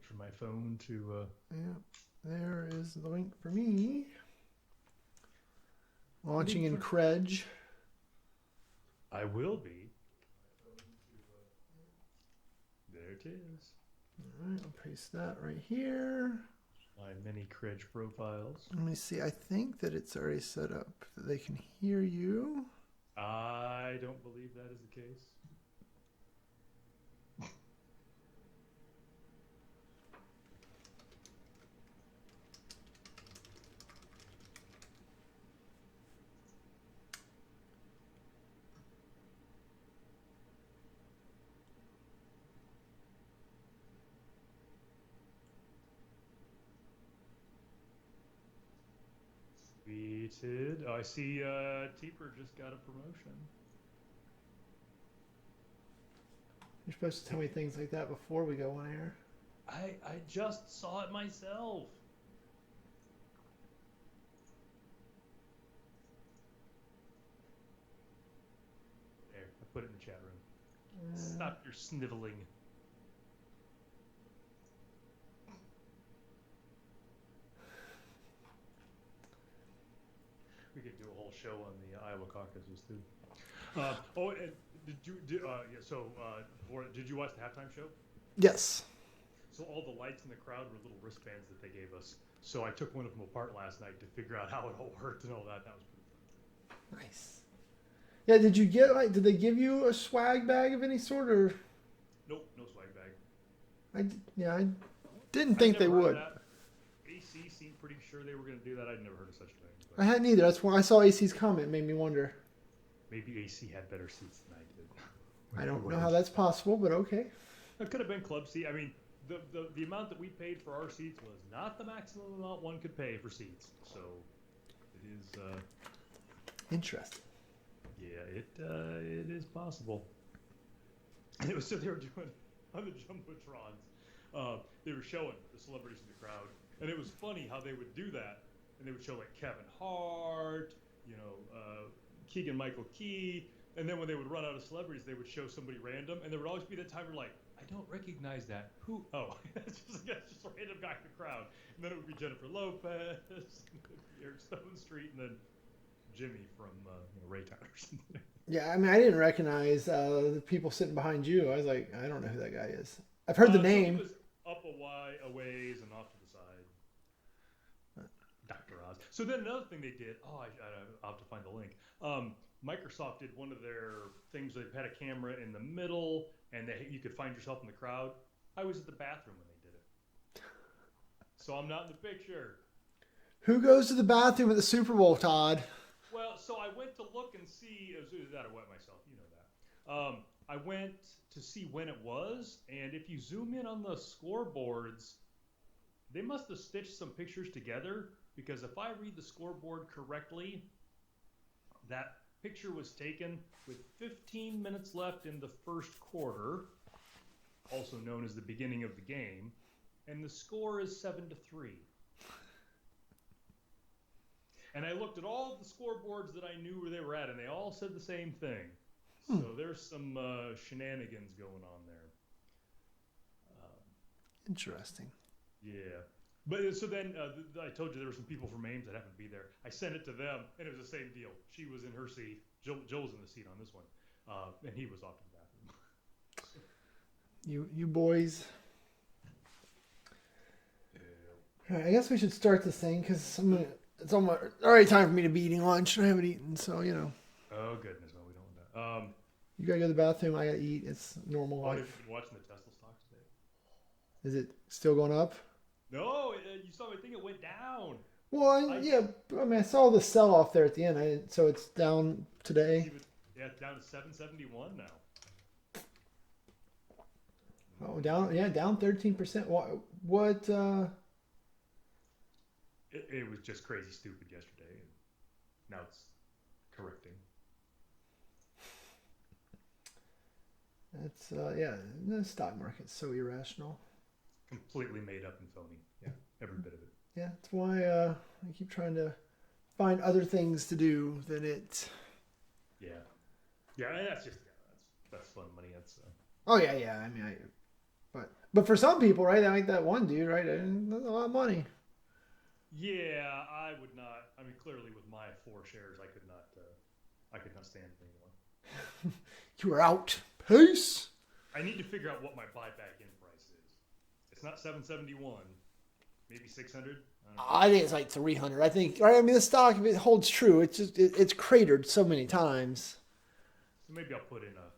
for my phone to... Yeah, there is the link for me. Launching in Credge. I will be. There it is. All right, I'll paste that right here. My mini Credge profiles. Let me see. I think that it's already set up that they can hear you. I don't believe that is the case. Tweeted. Oh, I see Teeper just got a promotion. You're supposed to tell me things like that before we go on air. I just saw it myself. There, I put it in the chat room. Stop your sniveling. We could do a whole show on the Iowa caucuses too. Did you watch the halftime show? Yes. So all the lights in the crowd were little wristbands that they gave us. So I took one of them apart last night to figure out how it all worked and all that. That was pretty fun. Nice. Yeah, did you get did they give you a swag bag of any sort or? Nope, no swag bag. I didn't think they would. AC seemed pretty sure they were going to do that. I'd never heard of such a thing. I hadn't either. That's why I saw AC's comment. It made me wonder. Maybe AC had better seats than I did. I don't know how that's possible, but okay. It could have been club seat. I mean, the amount that we paid for our seats was not the maximum amount one could pay for seats. So it is interesting. Yeah, it is possible. And it was so they were doing on the jumbotrons. They were showing the celebrities in the crowd, and it was funny how they would do that. And they would show like Kevin Hart, Keegan Michael Key, and then when they would run out of celebrities, they would show somebody random, and there would always be that time where like, I don't recognize that. Who? Oh, it's just a random guy in the crowd. And then it would be Jennifer Lopez, Eric Stone Street, and then Jimmy from Ray Tyler's. Yeah, I mean, I didn't recognize the people sitting behind you. I was like, I don't know who that guy is. I've heard the name. So he was up a ways and off to the side. Dr. Oz. So then another thing they did, I'll have to find the link. Microsoft did one of their things. They had a camera in the middle, and you could find yourself in the crowd. I was at the bathroom when they did it. So I'm not in the picture. Who goes to the bathroom at the Super Bowl, Todd? Well, so I went to look and see. It was that I wet myself. You know that. I went to see when it was, and if you zoom in on the scoreboards, they must have stitched some pictures together, because if I read the scoreboard correctly, that picture was taken with 15 minutes left in the first quarter, also known as the beginning of the game, and the score is 7-3. And I looked at all of the scoreboards that I knew where they were at, and they all said the same thing. So there's some shenanigans going on there. Interesting. Yeah. But so then I told you there were some people from Ames that happened to be there. I sent it to them, and it was the same deal. She was in her seat. Joe was in the seat on this one, and he was off to the bathroom. You boys. Yeah. All right, I guess we should start this thing because it's already time for me to be eating lunch, and I haven't eaten, so Oh goodness, no, we don't want that. You gotta go to the bathroom. I gotta eat. It's normal life. Have you been watching the Tesla stocks today? Is it still going up? No, you saw. I think it went down. Well, I saw the sell off there at the end. So it's down today. Yeah, it's down to 771 now. Oh, down 13%. What? It was just crazy stupid yesterday, and now it's correcting. That's the stock market's so irrational. Completely made up and phony. Yeah, every bit of it. Yeah, that's why I keep trying to find other things to do than it. Yeah, and that's fun money. That's. Oh yeah. I mean, But for some people, right, like that one dude, right, that's a lot of money. Yeah, I would not. I mean, clearly with my 4 shares, I could not. I could not stand it anymore. You are out. Peace. I need to figure out what my buyback in price is. It's not 771, maybe 600. I think it's like 300. I think, right? I mean, the stock, if it holds true, it's just it's cratered so many times. So maybe I'll put in a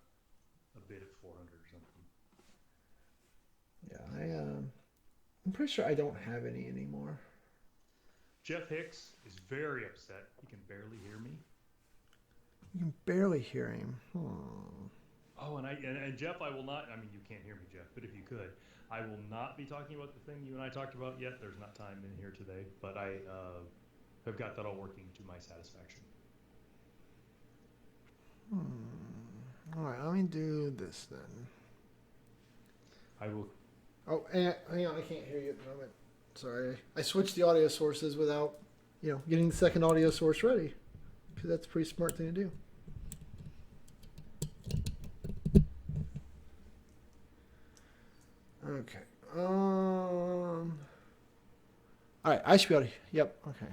bid at 400 or something. Yeah, I'm pretty sure I don't have any anymore. Jeff Hicks is very upset. He can barely hear me. You can barely hear him. Oh, and Jeff, I will not. I mean, you can't hear me, Jeff, but if you could, I will not be talking about the thing you and I talked about yet. There's not time in here today, but I have got that all working to my satisfaction. All right, let me do this then. I will. Oh, hang on, I can't hear you at the moment. Sorry, I switched the audio sources without, getting the second audio source ready, because that's a pretty smart thing to do. Okay. All right, I should be able to. Yep. Okay.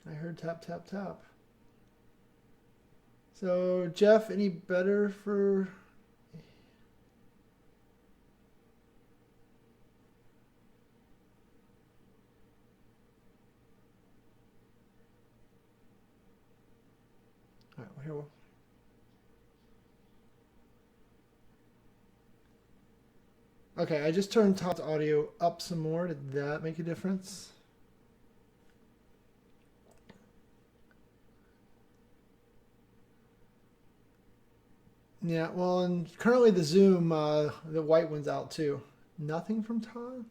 I heard tap, tap, tap. So, Jeff, any better for... All right, well, here we'll... Okay, I just turned Todd's audio up some more. Did that make a difference? Yeah, well, and currently the Zoom, the white one's out too. Nothing from Todd?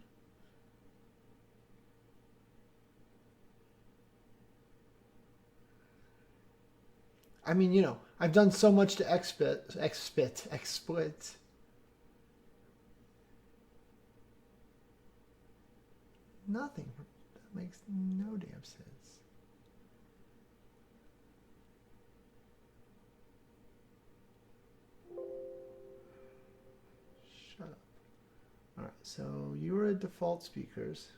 I mean, I've done so much to explit. Nothing. That makes no damn sense. Shut up. All right, so you were at default speakers.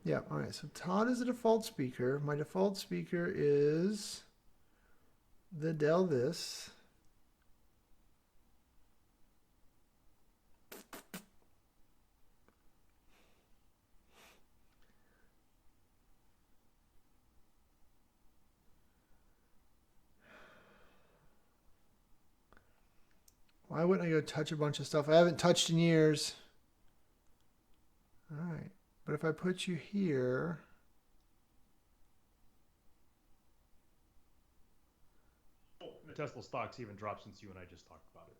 Yeah, all right, so Todd is a default speaker. My default speaker is the Dell this. Why wouldn't I go touch a bunch of stuff I haven't touched in years? All right. But if I put you here... The Tesla stock's even dropped since you and I just talked about it.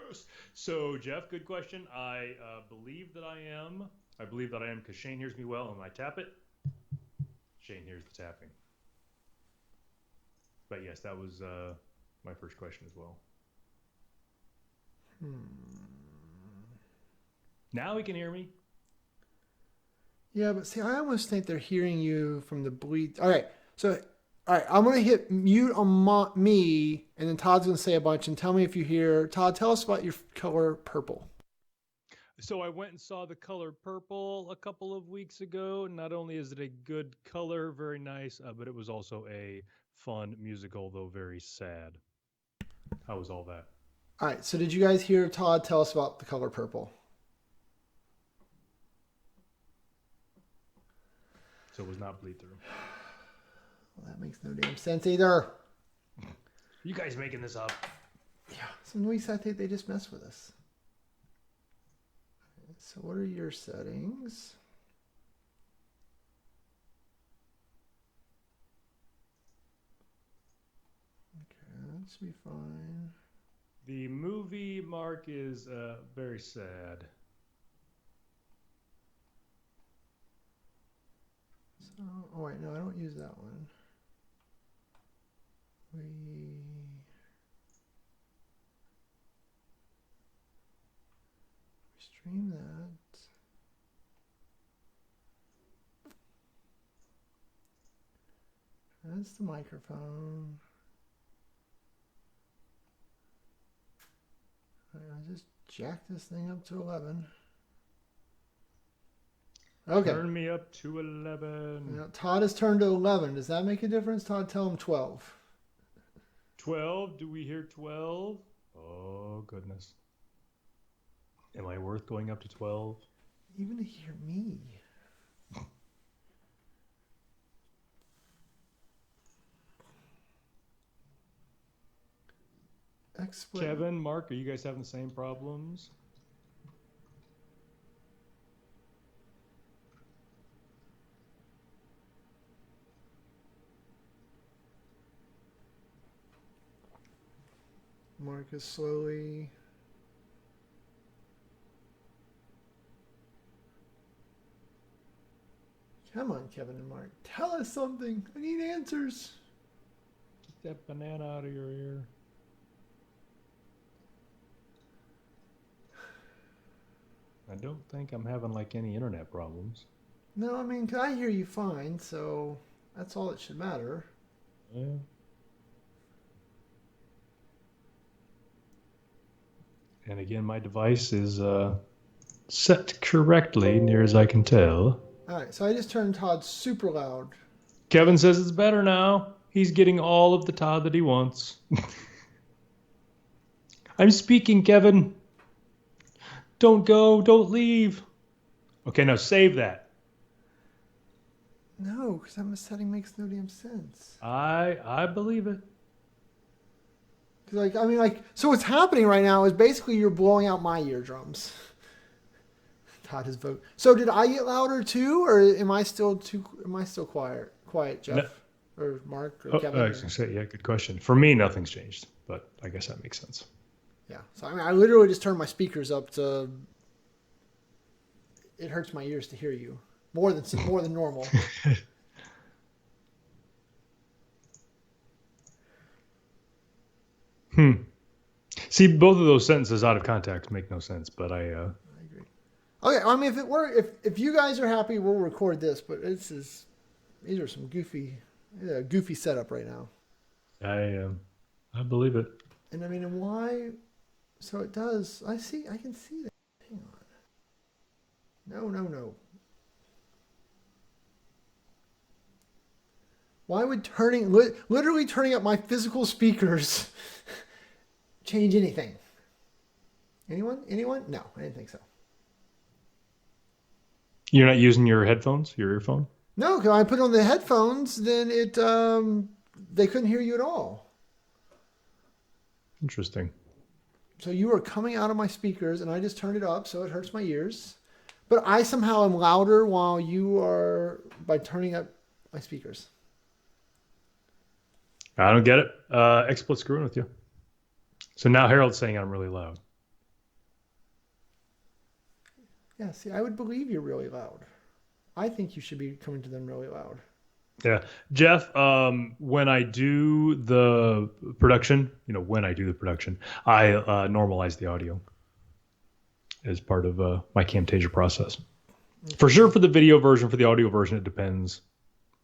Yes! So, Jeff, good question. I believe that I am. I believe that I am because Shane hears me well and when I tap it, Shane hears the tapping. But yes, that was my first question as well. Now he can hear me. Yeah, but see, I almost think they're hearing you from the bleed. All right, I'm going to hit mute on me, and then Todd's going to say a bunch, and tell me if you hear. Todd, tell us about your color purple. So I went and saw the color purple a couple of weeks ago. Not only is it a good color, very nice, but it was also a fun musical, though very sad. How was all that? All right, so did you guys hear Todd tell us about the color purple? So it was not bleed through. Well, that makes no damn sense either. You guys making this up? Yeah, some weeks I think they just mess with us. So what are your settings? Okay, that should be fine. The movie mark is very sad. So, oh wait, no, I don't use that one. We stream that. That's the microphone. just jack this thing up to 11. Okay. Turn me up to 11. Now, Todd has turned to 11. Does that make a difference? Todd, tell him 12. 12? Do we hear 12? Oh, goodness. Am I worth going up to 12? Even to hear me. Kevin, Mark, are you guys having the same problems? Marcus slowly. Come on, Kevin and Mark. Tell us something. I need answers. Get that banana out of your ear. I don't think I'm having like any internet problems. No, I mean, I hear you fine, so that's all that should matter. Yeah. And again, my device is set correctly, near as I can tell. All right, so I just turned Todd super loud. Kevin says it's better now. He's getting all of the Todd that he wants. I'm speaking, Kevin. Don't go. Don't leave. Okay, now save that. No, because that setting makes no damn sense. I believe it. So what's happening right now is basically you're blowing out my eardrums. Todd has vote. So did I get louder too, or am I still quiet, Jeff? No. Or Mark or Kevin? I was going to say, yeah, good question. For me, nothing's changed, but I guess that makes sense. Yeah. So I literally just turned my speakers up to. It hurts my ears to hear you more than normal. See, both of those sentences out of context make no sense, but I agree. Okay, I mean, if you guys are happy, we'll record this. But these are some goofy setup right now. I believe it. And I mean, and why? So it does. I can see that. Hang on. No. Why would literally turning up my physical speakers change anything? Anyone? No, I didn't think so. You're not using your headphones, your earphone? No, because I put on the headphones, then they couldn't hear you at all. Interesting. So you are coming out of my speakers, and I just turned it up, so it hurts my ears. But I somehow am louder while you are by turning up my speakers. I don't get it. XSplit's screwing with you. So now Harold's saying I'm really loud. Yeah, see, I would believe you're really loud. I think you should be coming to them really loud. Yeah. Jeff, when I do the production, I normalize the audio as part of my Camtasia process. Okay. For sure for the video version, for the audio version, it depends.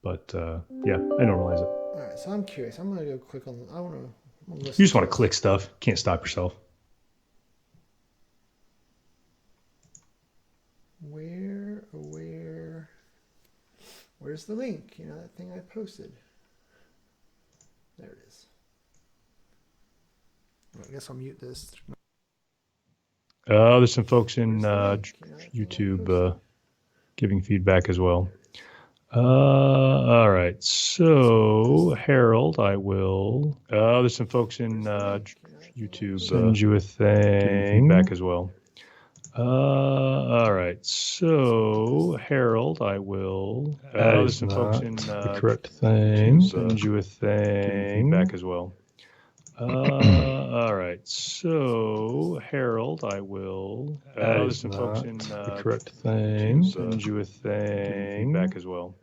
But yeah, I normalize it. All right, so I'm curious. I'm going to go click on I want to listen. You just want to click stuff. Can't stop yourself. Where's the link? That thing I posted. There it is. I guess I'll mute this. There's some folks in YouTube giving feedback as well. All right. So, Harold, I will. There's some folks in YouTube send you a thing feedback as well. All right. So, Harold, I will. There's some folks in the correct thing. Send you a thing feedback as well. All right. So, Harold, I will. There's some folks in the correct thing. Send you a thing feedback as well.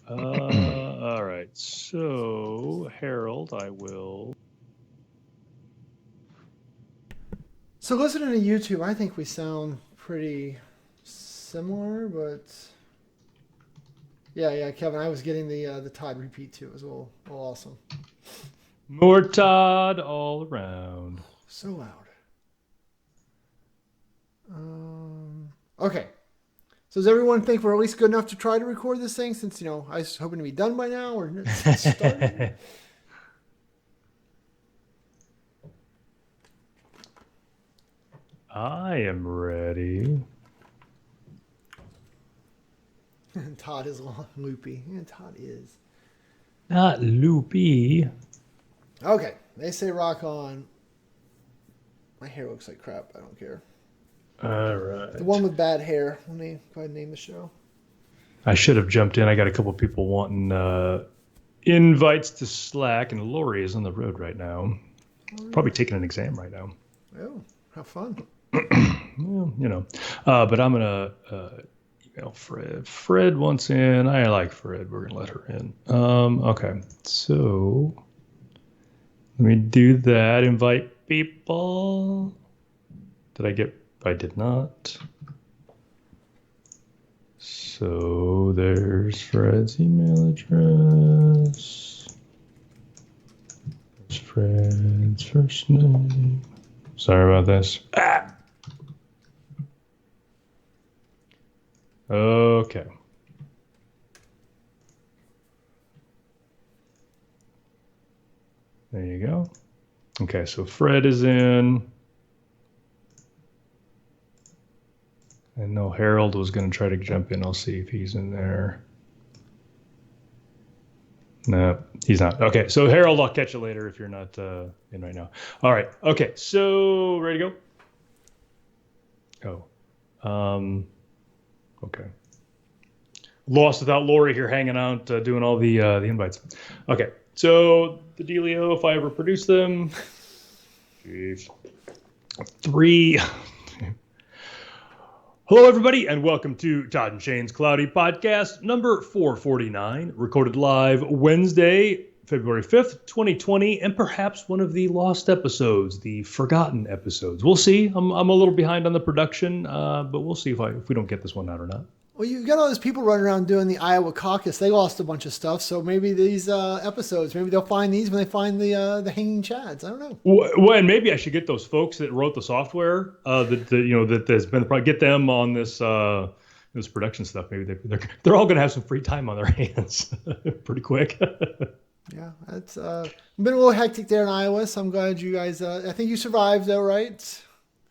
All right. So, Harold, I will. So listening to YouTube, I think we sound pretty similar, but yeah, Kevin, I was getting the Todd repeat too. It was a little awesome. More Todd all around. So loud. Okay. So does everyone think we're at least good enough to try to record this thing? Since I was hoping to be done by now or starting. I am ready. Todd is loopy. Yeah, Todd is. Not loopy. Okay. They say rock on. My hair looks like crap. I don't care. All right. The one with bad hair. Let me go ahead and name the show. I should have jumped in. I got a couple people wanting invites to Slack, and Lori is on the road right now. Probably taking an exam right now. Oh, how fun. Well, but I'm going to email Fred. Fred wants in. I like Fred. We're going to let her in. Okay. So let me do that. Invite people. I did not. So there's Fred's email address. There's Fred's first name. Sorry about this. Okay. There you go. Okay, so Fred is in. I know Harold was going to try to jump in. I'll see if he's in there. No, he's not. Okay, so Harold, I'll catch you later if you're not in right now. All right. Okay, so ready to go? Oh. Okay. Lost without Lori here hanging out, doing all the invites. Okay, so the dealio, if I ever produce them. Jeez. 3. Hello, everybody, and welcome to Todd and Shane's Cloudy Podcast, number 449, recorded live Wednesday, February 5th, 2020, and perhaps one of the lost episodes, the forgotten episodes. We'll see. I'm a little behind on the production, but we'll see if we don't get this one out or not. Well, you got all those people running around doing the Iowa caucus. They lost a bunch of stuff, so maybe these episodes, maybe they'll find these when they find the hanging chads. I don't know. Well, and maybe I should get those folks that wrote the software that has been get them on this this production stuff. Maybe they're all going to have some free time on their hands pretty quick. Yeah, it's been a little hectic there in Iowa. So I'm glad you guys. I think you survived, though, right?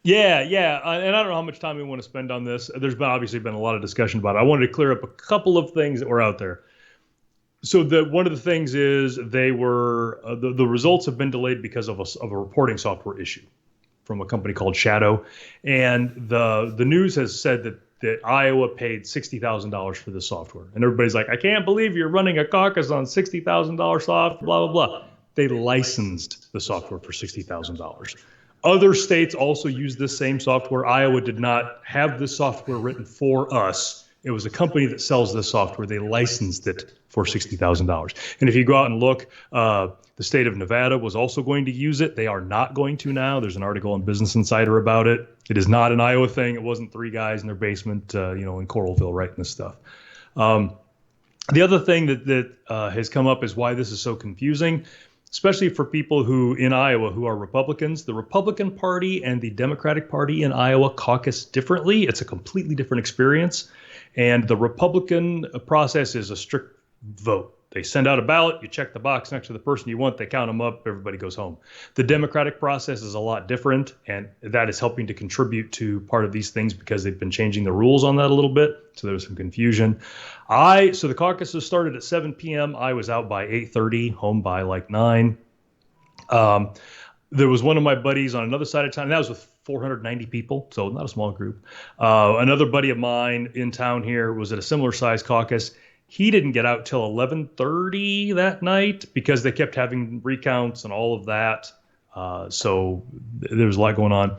Yeah, and I don't know how much time we want to spend on this. There's obviously been a lot of discussion about it. I wanted to clear up a couple of things that were out there. So one of the things is they were the results have been delayed because of a reporting software issue from a company called Shadow, and the news has said that Iowa paid $60,000 for this software, and everybody's like, I can't believe you're running a caucus on $60,000 software, blah blah blah. They licensed the software for $60,000. Other states also use this same software. Iowa did not have this software written for us. It was a company that sells this software. They licensed it for $60,000. And if you go out and look, the state of Nevada was also going to use it. They are not going to now. There's an article on Business Insider about it. It is not an Iowa thing. It wasn't 3 guys in their basement, in Coralville writing this stuff. The other thing that has come up is why this is so confusing, especially for people who in Iowa who are Republicans. The Republican Party and the Democratic Party in Iowa caucus differently. It's a completely different experience. And the Republican process is a strict vote. They send out a ballot, you check the box next to the person you want, they count them up, everybody goes home. The Democratic process is a lot different, and that is helping to contribute to part of these things because they've been changing the rules on that a little bit. So there was some confusion. So the caucuses started at 7 p.m. I was out by 8:30, home by like 9. There was one of my buddies on another side of town, and that was with 490 people, so not a small group. Another buddy of mine in town here was at a similar size caucus. He didn't get out till 11:30 that night because they kept having recounts and all of that. So there was a lot going on.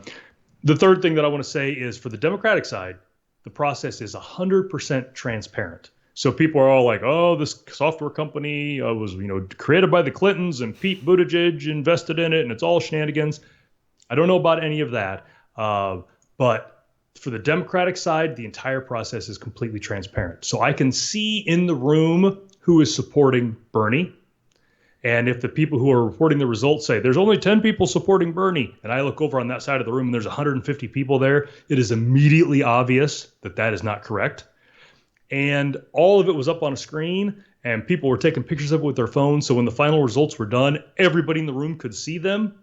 The third thing that I want to say is for the Democratic side, the process is 100% transparent. So people are all like, oh, this software company was, created by the Clintons and Pete Buttigieg invested in it and it's all shenanigans. I don't know about any of that. But for the Democratic side, the entire process is completely transparent. So I can see in the room who is supporting Bernie And if the people who are reporting the results say there's only 10 people supporting Bernie, and I look over on that side of the room and there's 150 people there, it is immediately obvious that that is not correct. And all of it was up on a screen, and people were taking pictures of it with their phones. So when the final results were done, everybody in the room could see them.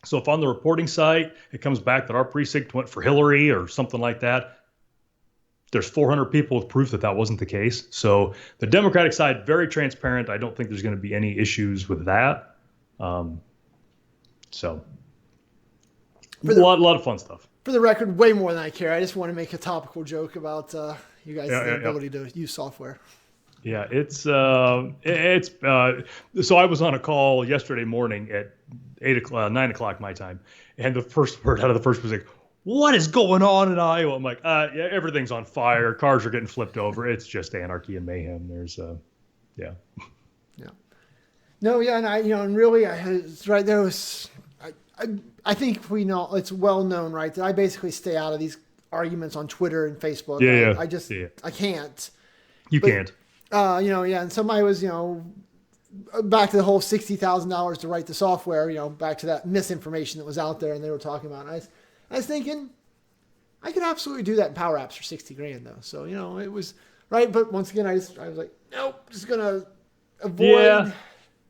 So if on the reporting site, it comes back that our precinct went for Hillary or something like that, there's 400 people with proof that that wasn't the case. So the Democratic side, very transparent. I don't think there's going to be any issues with that. So a lot of fun stuff. For the record, way more than I care. I just want to make a topical joke about you guys' ability to use software. Yeah, so I was on a call yesterday morning at 9 o'clock my time, and the first word out of the first was like, "What is going on in Iowa?" I'm like, yeah, everything's on fire. Cars are getting flipped over. It's just anarchy and mayhem. There's, yeah. No, yeah, and and really, it's right there was, I think we know it's well known, right, that I basically stay out of these arguments on Twitter and Facebook. Yeah, I can't. You can't. And somebody was, back to the whole $60,000 to write the software, back to that misinformation that was out there and they were talking about. And I was thinking, I could absolutely do that in Power Apps for $60,000 though. So, it was right. But once again, I was like, nope, just going to avoid. Yeah.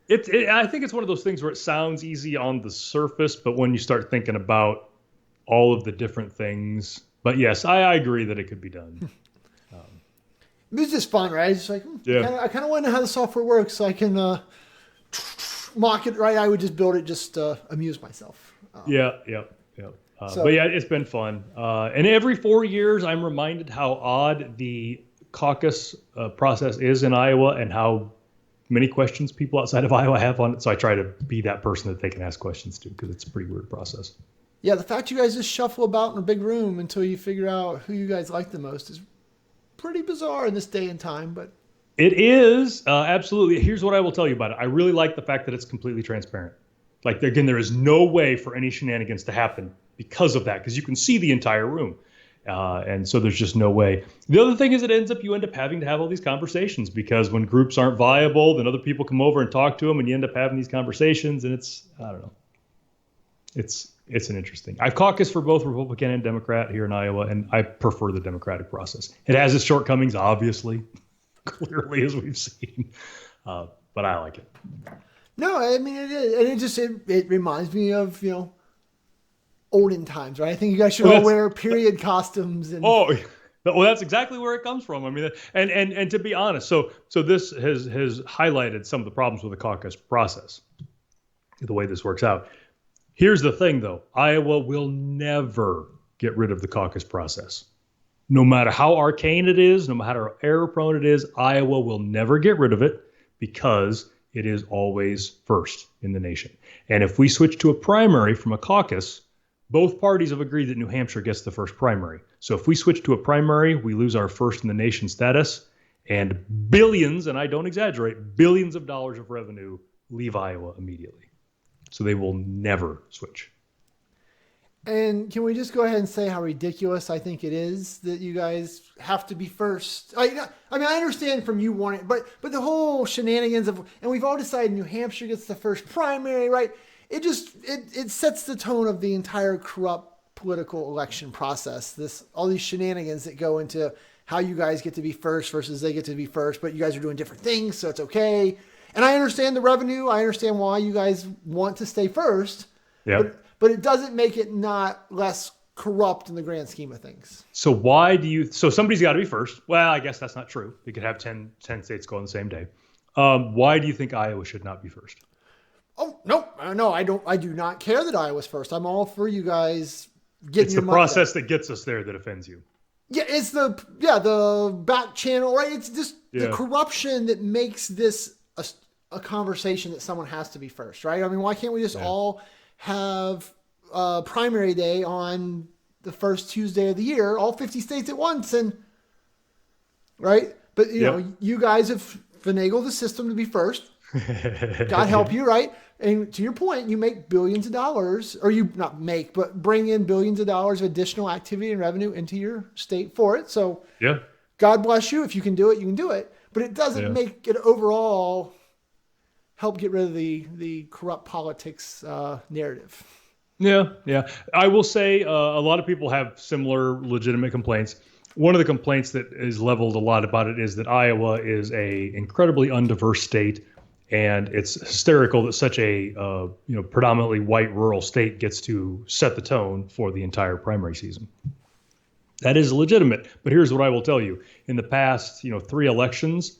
I think it's one of those things where it sounds easy on the surface, but when you start thinking about all of the different things, but yes, I agree that it could be done. It was just fun, right? It's like, I kind of want to know how the software works so I can mock it, right? I would just build it just to amuse myself. Yeah. But yeah, it's been fun. And every 4 years, I'm reminded how odd the caucus process is in Iowa and how many questions people outside of Iowa have on it. So I try to be that person that they can ask questions to, because it's a pretty weird process. Yeah, the fact you guys just shuffle about in a big room until you figure out who you guys like the most is pretty bizarre in this day and time. But it is, absolutely. Here's what I will tell you about it. I really like the fact that it's completely transparent. Like, again, there is no way for any shenanigans to happen because of that, because you can see the entire room. And so there's just no way. The other thing is you end up having to have all these conversations, because when groups aren't viable, then other people come over and talk to them, and you end up having these conversations, and I don't know. It's an interesting. I've caucused for both Republican and Democrat here in Iowa, and I prefer the Democratic process. It has its shortcomings, obviously, clearly, as we've seen, but I like it. No, I mean, it is. And it reminds me of, olden times, right? I think you guys should all wear period costumes. And well, that's exactly where it comes from. I mean, and to be honest, so this has highlighted some of the problems with the caucus process, the way this works out. Here's the thing, though. Iowa will never get rid of the caucus process. No matter how arcane it is, no matter how error-prone it is, Iowa will never get rid of it, because it is always first in the nation. And if we switch to a primary from a caucus, both parties have agreed that New Hampshire gets the first primary. So if we switch to a primary, we lose our first in the nation status, and billions, and I don't exaggerate, billions of dollars of revenue leave Iowa immediately. So they will never switch. And can we just go ahead and say how ridiculous I think it is that you guys have to be first? I mean, I understand from you wanting, but the whole shenanigans of, and we've all decided New Hampshire gets the first primary, right? It sets the tone of the entire corrupt political election process. All these shenanigans that go into how you guys get to be first versus they get to be first, but you guys are doing different things, so it's okay. And I understand the revenue. I understand why you guys want to stay first. Yeah. But it doesn't make it not less corrupt in the grand scheme of things. So somebody's got to be first. Well, I guess that's not true. You could have 10 states go on the same day. Why do you think Iowa should not be first? Oh, no, I don't. I do not care that Iowa's first. I'm all for you guys getting your money. It's the process that gets us there that offends you. Yeah, it's the back channel, right? It's just the corruption that makes this a conversation that someone has to be first, right? I mean, why can't we just all have primary day on the first Tuesday of the year, all 50 states at once, and right? But you guys have finagled the system to be first. God help you, right? And to your point, you make billions of dollars, or you not make, but bring in billions of dollars of additional activity and revenue into your state for it. So God bless you. If you can do it, you can do it. But it doesn't make it overall help get rid of the corrupt politics narrative. Yeah. I will say a lot of people have similar legitimate complaints. One of the complaints that is leveled a lot about it is that Iowa is a incredibly undiverse state, and it's hysterical that such a predominantly white rural state gets to set the tone for the entire primary season. That is legitimate, but here's what I will tell you: in the past, 3 elections,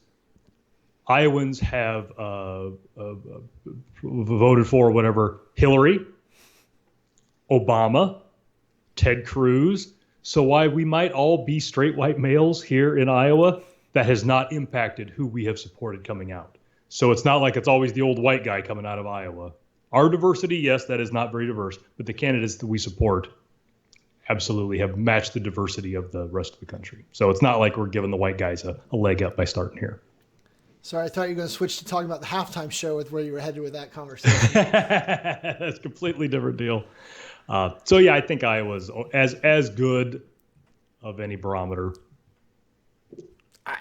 Iowans have voted for whatever Hillary, Obama, Ted Cruz. So why we might all be straight white males here in Iowa, that has not impacted who we have supported coming out. So it's not like it's always the old white guy coming out of Iowa. Our diversity, yes, that is not very diverse, but the candidates that we support absolutely have matched the diversity of the rest of the country. So it's not like we're giving the white guys a leg up by starting here. Sorry, I thought you were going to switch to talking about the halftime show with where you were headed with that conversation. That's a completely different deal. So yeah, I think Iowa's as good of any barometer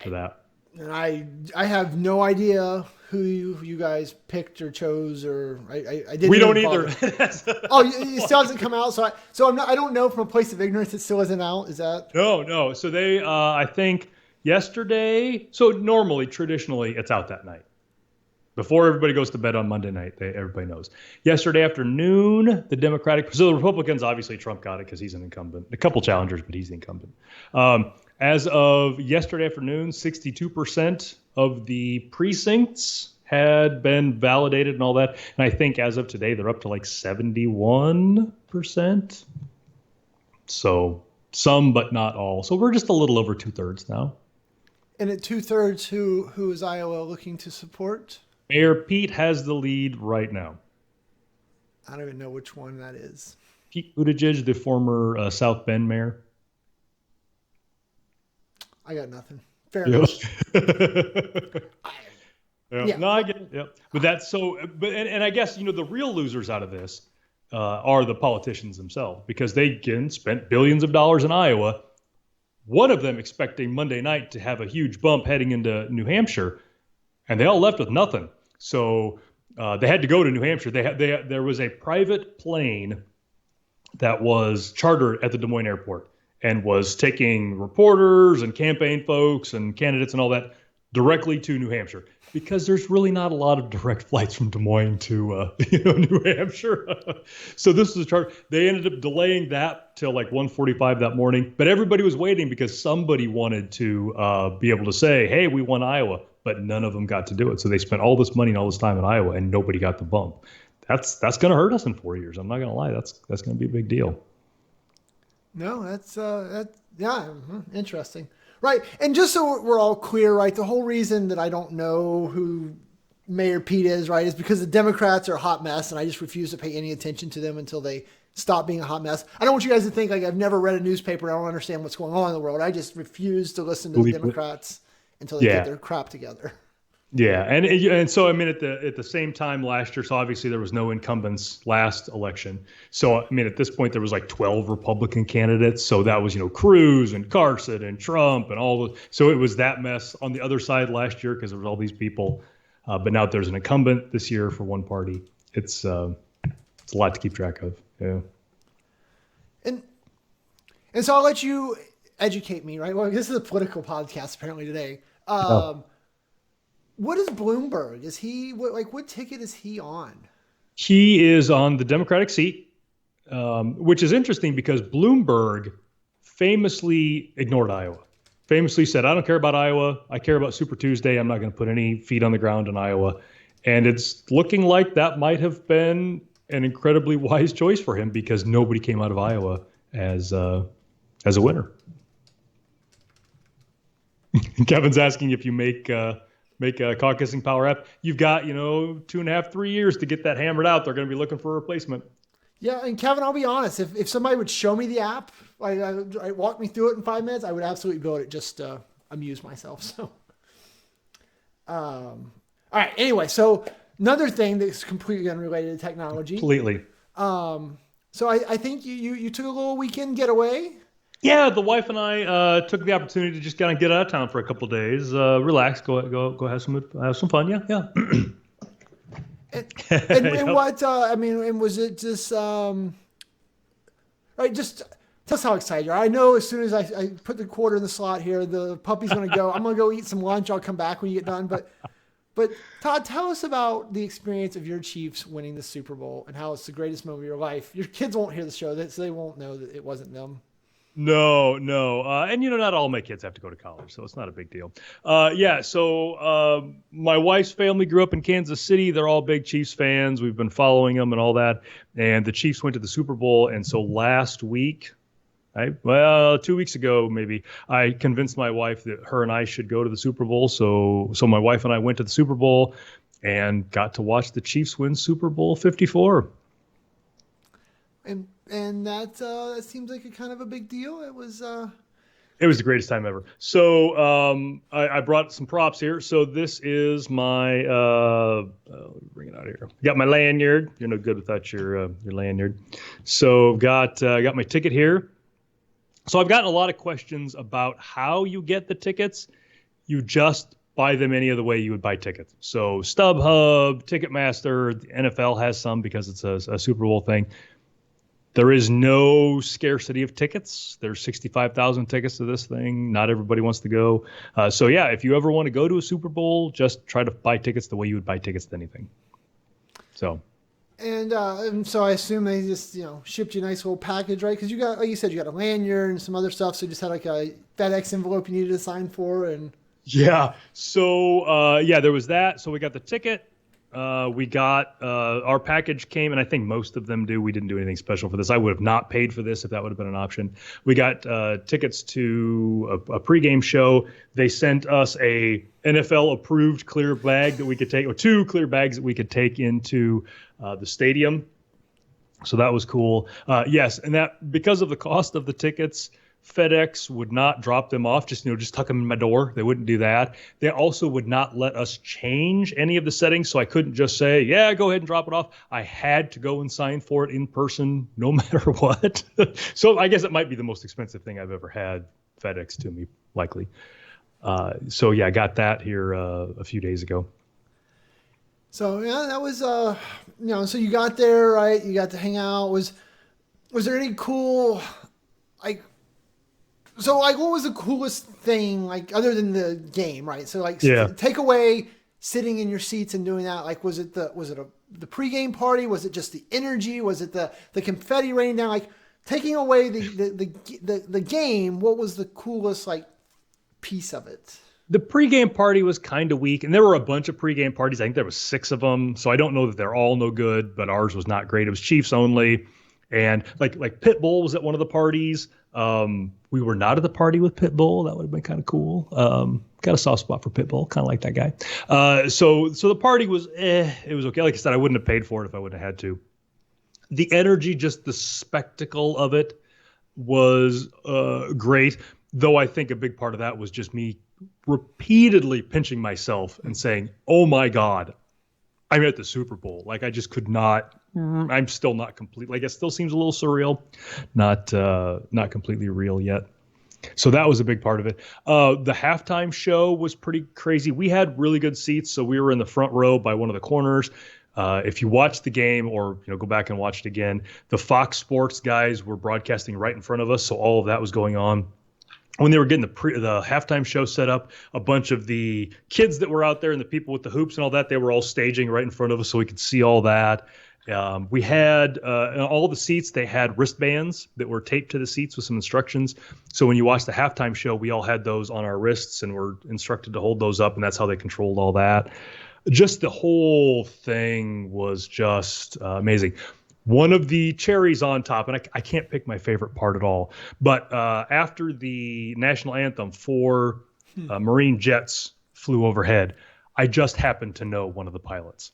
for that. And I have no idea who you guys picked or chose, or I didn't. We don't either. Oh, it still hasn't come out. So I don't know from a place of ignorance. It still isn't out. Is that? No. So they, I think yesterday. So normally, traditionally, it's out that night. Before everybody goes to bed on Monday night, everybody knows. Yesterday afternoon, the the Republicans, obviously Trump got it because he's an incumbent. A couple challengers, but he's the incumbent. As of yesterday afternoon, 62% of the precincts had been validated and all that. And I think as of today, they're up to like 71%. So some, but not all. So we're just a little over 2/3 now. And at 2/3, who is Iowa looking to support? Mayor Pete has the lead right now. I don't even know which one that is. Pete Buttigieg, the former South Bend mayor. I got nothing. Fair enough. Yeah. No, I get it. Yeah. But that's so. But and I guess the real losers out of this are the politicians themselves, because they again spent billions of dollars in Iowa. One of them expecting Monday night to have a huge bump heading into New Hampshire, and they all left with nothing. So they had to go to New Hampshire. There was a private plane that was chartered at the Des Moines airport and was taking reporters and campaign folks and candidates and all that directly to New Hampshire, because there's really not a lot of direct flights from Des Moines to New Hampshire. So this was a charter. They ended up delaying that till like 1:45 that morning, but everybody was waiting because somebody wanted to be able to say, hey, we won Iowa, but none of them got to do it. So they spent all this money and all this time in Iowa, and nobody got the bump. That's going to hurt us in 4 years. I'm not going to lie. That's going to be a big deal. No, that's interesting. Right. And just so we're all clear, right, the whole reason that I don't know who Mayor Pete is, right, is because the Democrats are a hot mess, and I just refuse to pay any attention to them until they stop being a hot mess. I don't want you guys to think like I've never read a newspaper. I don't understand what's going on in the world. I just refuse to listen to the Democrats until they get their crap together. Yeah, and so I mean at the same time last year, so obviously there was no incumbents last election. So I mean at this point there was like 12 Republican candidates. So that was Cruz and Carson and Trump and all the. So it was that mess on the other side last year because there was all these people. But now there's an incumbent this year for one party. It's a lot to keep track of. Yeah. And so I'll let you educate me, right? Well, this is a political podcast apparently today. What is Bloomberg? Is he what ticket is he on? He is on the Democratic seat, which is interesting because Bloomberg famously ignored Iowa. Famously said, I don't care about Iowa. I care about Super Tuesday. I'm not going to put any feet on the ground in Iowa. And it's looking like that might have been an incredibly wise choice for him because nobody came out of Iowa as a winner. Kevin's asking if you make a caucusing power app. You've got, 2.5, 3 years to get that hammered out. They're going to be looking for a replacement. Yeah, and Kevin, I'll be honest. If somebody would show me the app, walk me through it in 5 minutes, I would absolutely build it just to amuse myself. So, all right. Anyway, so another thing that's completely unrelated to technology. Completely. So I think you took a little weekend getaway. Yeah, the wife and I took the opportunity to just kind of get out of town for a couple of days, relax, go have some fun. Yeah. And what I mean, and was it just right? Just tell us how excited you are. I know as soon as I put the quarter in the slot here, the puppy's going to go. I'm going to go eat some lunch. I'll come back when you get done. But Todd, tell us about the experience of your Chiefs winning the Super Bowl and how it's the greatest moment of your life. Your kids won't hear the show, so they won't know that it wasn't them. No. And not all my kids have to go to college, so it's not a big deal. So my wife's family grew up in Kansas City. They're all big Chiefs fans. We've been following them and all that. And the Chiefs went to the Super Bowl. And so last week, 2 weeks ago, maybe, I convinced my wife that her and I should go to the Super Bowl. So my wife and I went to the Super Bowl and got to watch the Chiefs win Super Bowl 54. And that seems like a kind of a big deal. It was the greatest time ever. So I brought some props here. So this is my bring it out here. Got my lanyard. You're no good without your lanyard. So got my ticket here. So I've gotten a lot of questions about how you get the tickets. You just buy them any other way you would buy tickets. So StubHub, Ticketmaster, the NFL has some because it's a Super Bowl thing. There is no scarcity of tickets. There's 65,000 tickets to this thing. Not everybody wants to go. If you ever want to go to a Super Bowl, just try to buy tickets the way you would buy tickets to anything. So. And so I assume they just, shipped you a nice little package, right? Because you got, like you said, you got a lanyard and some other stuff. So you just had like a FedEx envelope you needed to sign for. And yeah. So, there was that. So we got the ticket. We got our package came, and I think most of them do. We didn't do anything special for this. I would have not paid for this if that would have been an option. We got tickets to a pregame show. They sent us a NFL-approved clear bag that we could take, or two clear bags that we could take into the stadium. So that was cool. Yes, and that because of the cost of the tickets, FedEx would not drop them off, just tuck them in my door. They wouldn't do that. They also would not let us change any of the settings, so I couldn't just say, yeah, go ahead and drop it off. I had to go and sign for it in person no matter what. So I guess it might be the most expensive thing I've ever had FedEx to me, likely. I got that here a few days ago. So, yeah, that was, so you got there, right? You got to hang out. Was there any cool, what was the coolest thing, other than the game, right? So, take away sitting in your seats and doing that. Was it the pregame party? Was it just the energy? Was it the confetti raining down? Taking away the game, what was the coolest, piece of it? The pregame party was kind of weak, and there were a bunch of pregame parties. I think there was 6 of them, so I don't know that they're all no good, but ours was not great. It was Chiefs only, and like Pitbull was at one of the parties. We were not at the party with Pitbull. That would have been kind of cool. Got a soft spot for Pitbull, kind of like that guy. So the party was, it was okay. Like I said, I wouldn't have paid for it if I wouldn't have had to. The energy, just the spectacle of it was great, though I think a big part of that was just me repeatedly pinching myself and saying, oh my God, I'm at the Super Bowl. I just could not, I'm still not complete. It still seems a little surreal, not completely real yet. So that was a big part of it. The halftime show was pretty crazy. We had really good seats, so we were in the front row by one of the corners. If you watch the game or go back and watch it again, the Fox Sports guys were broadcasting right in front of us, so all of that was going on. When they were getting the halftime show set up, a bunch of the kids that were out there and the people with the hoops and all that, they were all staging right in front of us so we could see all that. We had all the seats, they had wristbands that were taped to the seats with some instructions. So when you watch the halftime show, we all had those on our wrists and were instructed to hold those up, and that's how they controlled all that. Just the whole thing was just amazing. One of the cherries on top, and I can't pick my favorite part at all, but after the national anthem, 4 Marine jets flew overhead. I just happened to know one of the pilots.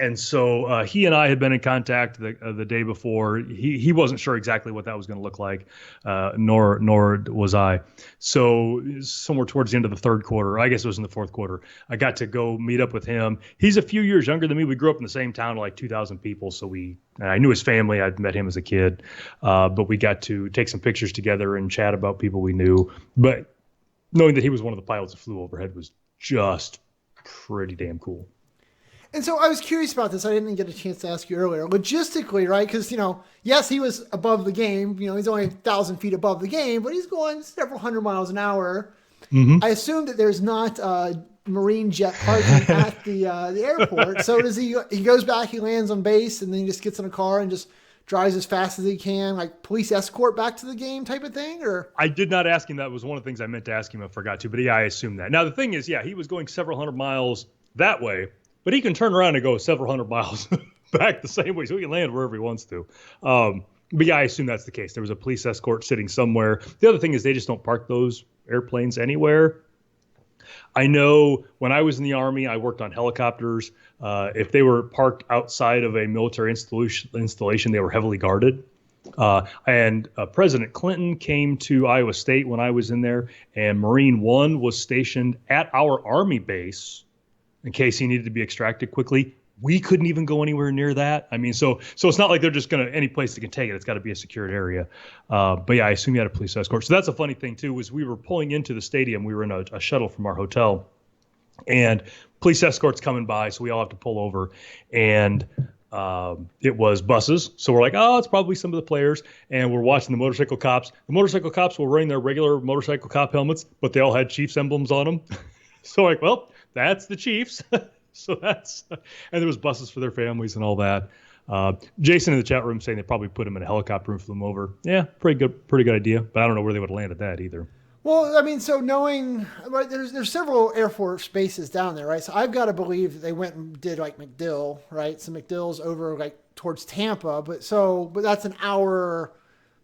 And so he and I had been in contact the day before. He wasn't sure exactly what that was going to look like, nor was I. So somewhere towards the end of the third quarter, I guess it was in the fourth quarter, I got to go meet up with him. He's a few years younger than me. We grew up in the same town, 2,000 people. So I knew his family. I'd met him as a kid, but we got to take some pictures together and chat about people we knew. But knowing that he was one of the pilots that flew overhead was just pretty damn cool. And so I was curious about this. I didn't get a chance to ask you earlier. Logistically, right? Because, yes, he was above the game. He's only 1,000 feet above the game, but he's going several hundred miles an hour. Mm-hmm. I assume that there's not Marine jet parking at the airport. So does he goes back, he lands on base, and then he just gets in a car and just drives as fast as he can, like police escort back to the game type of thing? Or I did not ask him. That was one of the things I meant to ask him. I forgot to, but yeah, I assume that. Now, the thing is, he was going several hundred miles that way, but he can turn around and go several hundred miles back the same way, so he can land wherever he wants to. But yeah, I assume that's the case. There was a police escort sitting somewhere. The other thing is they just don't park those airplanes anywhere. I know when I was in the Army, I worked on helicopters. If they were parked outside of a military installation, they were heavily guarded. And President Clinton came to Iowa State when I was in there, and Marine One was stationed at our Army base in case he needed to be extracted quickly. We couldn't even go anywhere near that. I mean, so it's not like they're just going to any place they can take it. It's got to be a secured area. But yeah, I assume you had a police escort. So that's a funny thing too, was we were pulling into the stadium. We were in a shuttle from our hotel, and police escorts coming by. So we all have to pull over, and it was buses. So we're like, oh, it's probably some of the players. And we're watching the motorcycle cops. The motorcycle cops were wearing their regular motorcycle cop helmets, but they all had Chiefs emblems on them. So like, well, that's the Chiefs. So and there was buses for their families and all that. Jason in the chat room saying they probably put him in a helicopter and flew him over. Yeah, pretty good idea. But I don't know where they would have landed that either. Well, I mean, so knowing, right, there's several Air Force bases down there, right? So I've got to believe that they went and did like MacDill, right? So MacDill's over like towards Tampa, but that's an hour.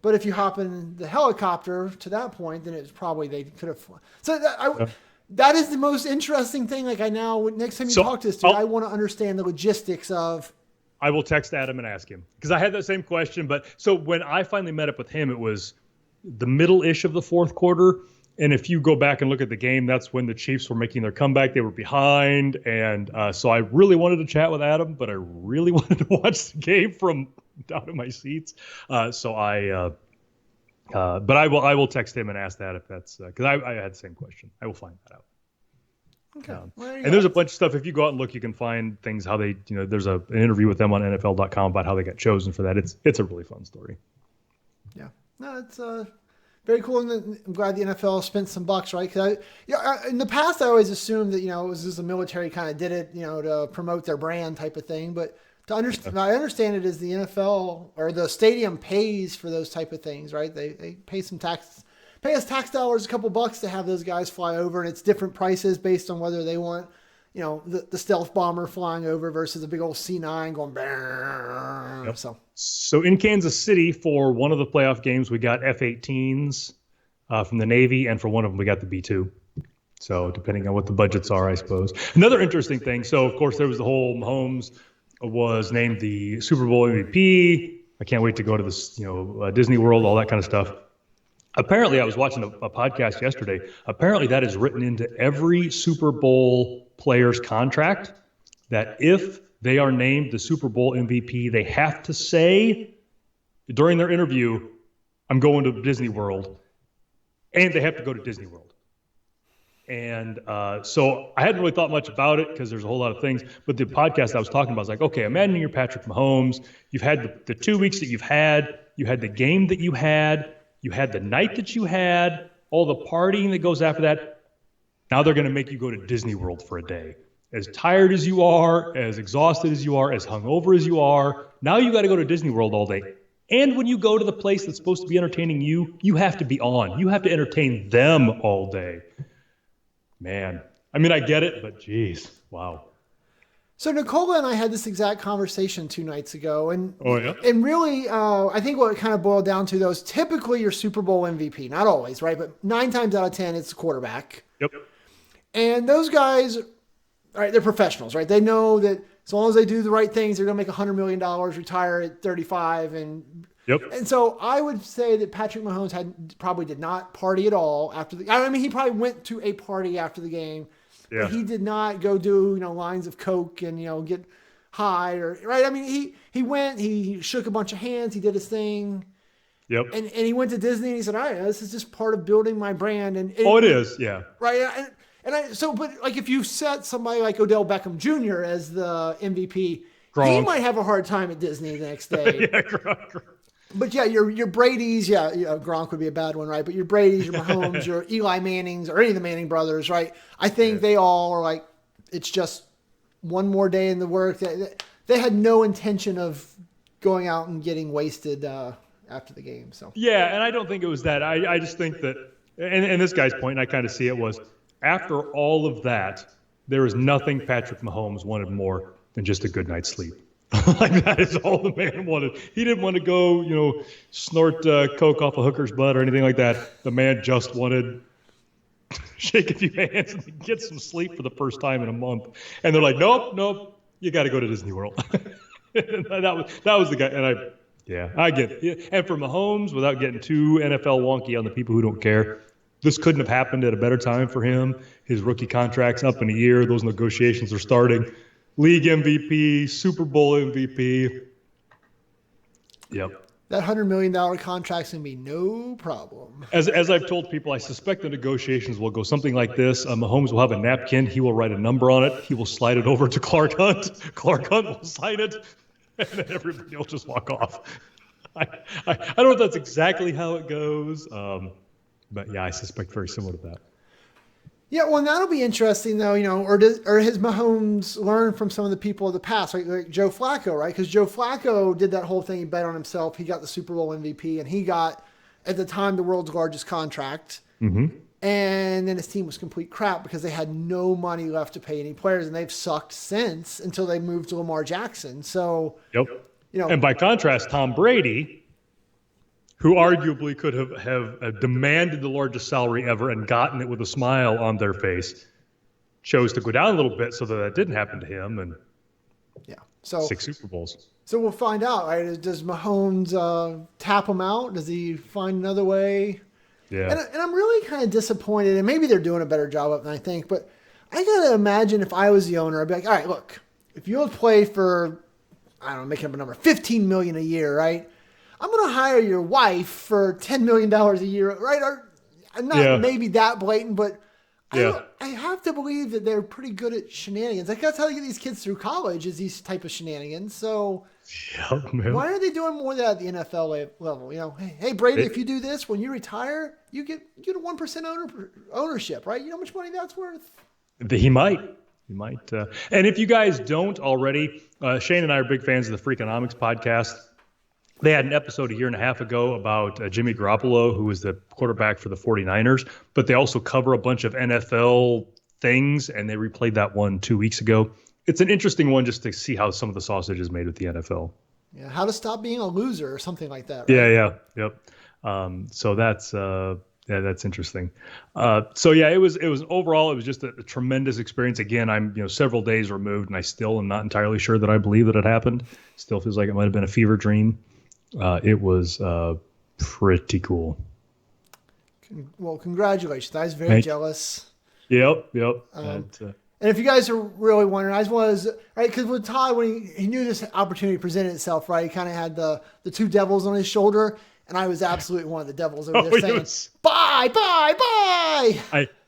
But if you hop in the helicopter to that point, then it's probably they could have. So that is the most interesting thing. Like next time you talk to this dude, I want to understand the logistics of. I will text Adam and ask him, because I had that same question. But so when I finally met up with him, it was the middle-ish of the fourth quarter. And if you go back and look at the game, that's when the Chiefs were making their comeback. They were behind. And so I really wanted to chat with Adam, but I really wanted to watch the game from down in my seats. But I will text him and ask that if that's because I had the same question. I will find that out. Okay. And there's a bunch of stuff. If you go out and look, you can find things how they, there's an interview with them on NFL.com about how they got chosen for that. It's a really fun story. Yeah. No, it's very cool. And I'm glad the NFL spent some bucks, right? Because in the past, I always assumed that, it was just the military kind of did it, to promote their brand type of thing. But I understand it is the NFL or the stadium pays for those type of things, right? They pay us tax dollars, a couple bucks to have those guys fly over, and it's different prices based on whether they want, the stealth bomber flying over versus a big old C9 going bang. Yep. So in Kansas City for one of the playoff games, we got F-18s from the Navy, and for one of them we got the B-2. So depending on what the budgets are, I suppose. Another interesting thing. So of course there was the whole Mahomes was named the Super Bowl MVP. I can't wait to go to this, Disney World, all that kind of stuff. Apparently, I was watching a podcast yesterday. Apparently, that is written into every Super Bowl player's contract that if they are named the Super Bowl MVP, they have to say during their interview, I'm going to Disney World. And they have to go to Disney World. And so I hadn't really thought much about it because there's a whole lot of things. But the podcast I was talking about was like, okay, imagine you're Patrick Mahomes. You've had the 2 weeks that you've had. You had the game that you had. You had the night that you had. All the partying that goes after that. Now they're going to make you go to Disney World for a day. As tired as you are, as exhausted as you are, as hungover as you are, now you got to go to Disney World all day. And when you go to the place that's supposed to be entertaining you, you have to be on. You have to entertain them all day. Man, I mean, I get it, but geez, wow. So Nicola and I had this exact conversation 2 nights ago, and yeah? and really, I think what it kind of boiled down to, though, is typically your Super Bowl MVP, not always, right? But 9 times out of 10, it's the quarterback. Yep. And those guys, right? They're professionals, right? They know that as long as they do the right things, they're going to make $100 million, retire at 35, and. Yep. And so I would say that Patrick Mahomes probably did not party at all after the. I mean, he probably went to a party after the game, but he did not go do lines of coke and get high or right. I mean, he went, he shook a bunch of hands, he did his thing. Yep. And he went to Disney and he said, "All right, this is just part of building my brand." And it is, yeah. Right. But like if you set somebody like Odell Beckham Jr. as the MVP, he Gronk. might have a hard time at Disney the next day. Yeah, Gronk. But yeah, your Brady's, Gronk would be a bad one, right? But your Brady's, your Mahomes, your Eli Mannings, or any of the Manning brothers, right? I think they all are like, it's just one more day in the work. They had no intention of going out and getting wasted after the game. So yeah, and I don't think it was that. I just think that, and this guy's point, and I kind of see it, was after all of that, there is nothing Patrick Mahomes wanted more than just a good night's sleep. Like that is all the man wanted. He didn't want to go, snort coke off a hooker's butt or anything like that. The man just wanted to shake a few hands and get some sleep for the first time in a month. And they're like, nope, you got to go to Disney World. that was the guy. And I get it. Yeah. And for Mahomes, without getting too NFL wonky on the people who don't care, this couldn't have happened at a better time for him. His rookie contract's up in a year. Those negotiations are starting. League MVP, Super Bowl MVP. Yep. That $100 million contract's going to be no problem. As I've told people, I suspect the negotiations will go something like this. Mahomes will have a napkin. He will write a number on it. He will slide it over to Clark Hunt. Clark Hunt will sign it, and then everybody will just walk off. I don't know if that's exactly how it goes, but yeah, I suspect very similar to that. Yeah, well, that'll be interesting, though, or has Mahomes learned from some of the people of the past, like Joe Flacco, right? Because Joe Flacco did that whole thing. He bet on himself. He got the Super Bowl MVP, and he got, at the time, the world's largest contract. Mm-hmm. And then his team was complete crap because they had no money left to pay any players, and they've sucked since until they moved to Lamar Jackson. So, and by contrast, Tom Brady, who arguably could have demanded the largest salary ever and gotten it with a smile on their face, chose to go down a little bit so that didn't happen to him. And so 6 Super Bowls. So we'll find out, right? Does Mahomes tap him out? Does he find another way? Yeah. And I'm really kind of disappointed, and maybe they're doing a better job of it than I think, but I got to imagine if I was the owner, I'd be like, all right, look, if you'll play for, I don't know, making up a number, $15 million a year, right? I'm going to hire your wife for $10 million a year, right? Or not maybe that blatant, but I have to believe that they're pretty good at shenanigans. Like that's how they get these kids through college is these type of shenanigans. So why are they doing more of that at the NFL level? Hey Brady, if you do this when you retire, you get a 1% ownership, right? You know how much money that's worth? He might. And if you guys don't already, Shane and I are big fans of the Freakonomics podcast. They had an episode a year and a half ago about Jimmy Garoppolo, who was the quarterback for the 49ers, but they also cover a bunch of NFL things, and they replayed that one 2 weeks ago. It's an interesting one just to see how some of the sausage is made with the NFL. Yeah, how to stop being a loser or something like that. Right? Yep. So that's interesting. It was overall, it was just a tremendous experience. Again, I'm several days removed, and I still am not entirely sure that I believe that it happened. Still feels like it might have been a fever dream. It was pretty cool. Well, congratulations. I was very jealous. Yep. And if you guys are really wondering, I was right because with Todd, when he knew this opportunity presented itself, right, he kind of had the two devils on his shoulder, and I was absolutely one of the devils over there saying, "Bye."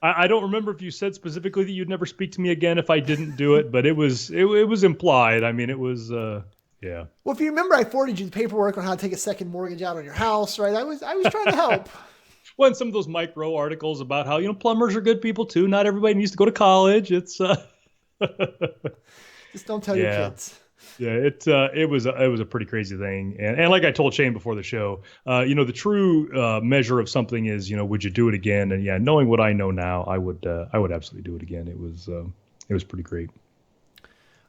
I don't remember if you said specifically that you'd never speak to me again if I didn't do it, but it was implied. I mean, it was. Yeah. Well, if you remember, I forwarded you the paperwork on how to take a second mortgage out on your house, right? I was trying to help. Well, and some of those micro articles about how plumbers are good people too. Not everybody needs to go to college. It's just don't tell your kids. Yeah, it was a pretty crazy thing, and like I told Shane before the show, the true measure of something is would you do it again? And knowing what I know now, I would absolutely do it again. It was pretty great.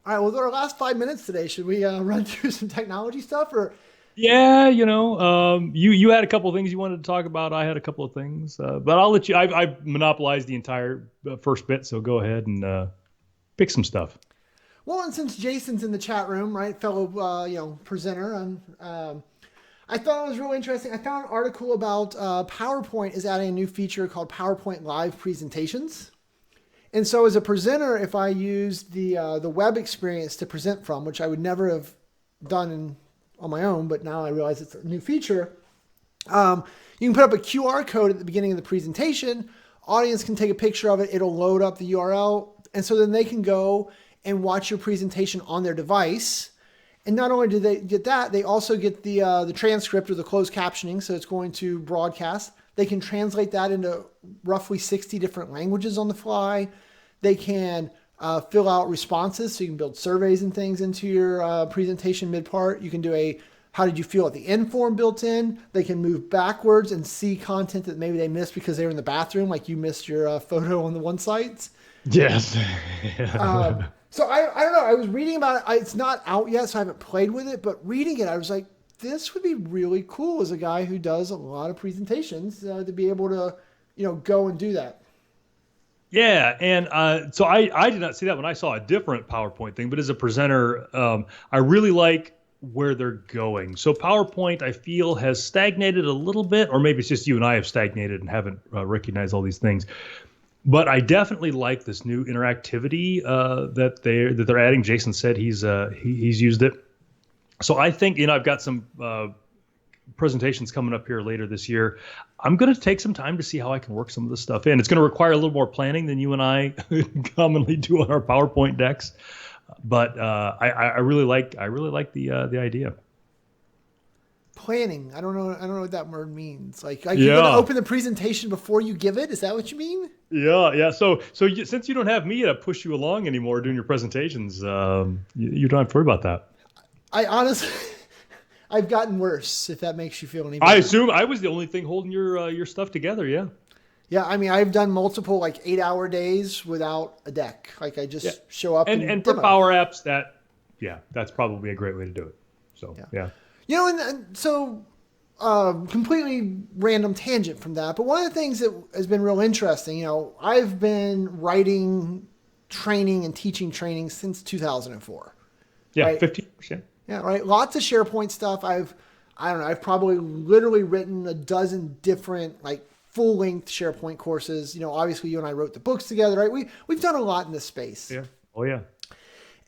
All right, well, with our last 5 minutes today, should we run through some technology stuff or? Yeah, you had a couple of things you wanted to talk about. I had a couple of things, but I'll let you. I monopolized the entire first bit, so go ahead and pick some stuff. Well, and since Jason's in the chat room, right, fellow presenter, I thought it was really interesting. I found an article about PowerPoint is adding a new feature called PowerPoint Live Presentations. And so as a presenter, if I use the web experience to present from, which I would never have done on my own, but now I realize it's a new feature, you can put up a QR code at the beginning of the presentation. audience can take a picture of it. It'll load up the URL. And so then they can go and watch your presentation on their device. And not only do they get that, they also get the transcript or the closed captioning. So it's going to broadcast. They can translate that into roughly 60 different languages on the fly. They can fill out responses. So you can build surveys and things into your presentation mid-part. You can do a how did you feel at the end form built in. They can move backwards and see content that maybe they missed because they were in the bathroom, like you missed your photo on the one site. Yes. So I don't know. I was reading about it. It's not out yet, so I haven't played with it. But reading it, I was like, this would be really cool as a guy who does a lot of presentations to be able to, go and do that. Yeah, and so I did not see that when I saw a different PowerPoint thing. But as a presenter, I really like where they're going. So PowerPoint, I feel, has stagnated a little bit, or maybe it's just you and I have stagnated and haven't recognized all these things. But I definitely like this new interactivity that they're adding. Jason said he's used it. So I think I've got some presentations coming up here later this year. I'm going to take some time to see how I can work some of this stuff in. It's going to require a little more planning than you and I commonly do on our PowerPoint decks. But I really like the idea. Planning. I don't know what that word means. Like you're going to open the presentation before you give it. Is that what you mean? Yeah. So since you don't have me to push you along anymore doing your presentations, you don't have to worry about that. I honestly, I've gotten worse. If that makes you feel any better. I assume I was the only thing holding your stuff together. Yeah. Yeah. I mean, I've done multiple 8-hour days without a deck. Like I just show up and for Power Apps, that's probably a great way to do it. So yeah. And so completely random tangent from that. But one of the things that has been real interesting, I've been writing training and teaching training since 2004. Yeah, right? 15 years. Yeah, right. Lots of SharePoint stuff. I've probably literally written a dozen different full-length SharePoint courses. Obviously you and I wrote the books together, right? We've done a lot in this space. Yeah. Oh yeah.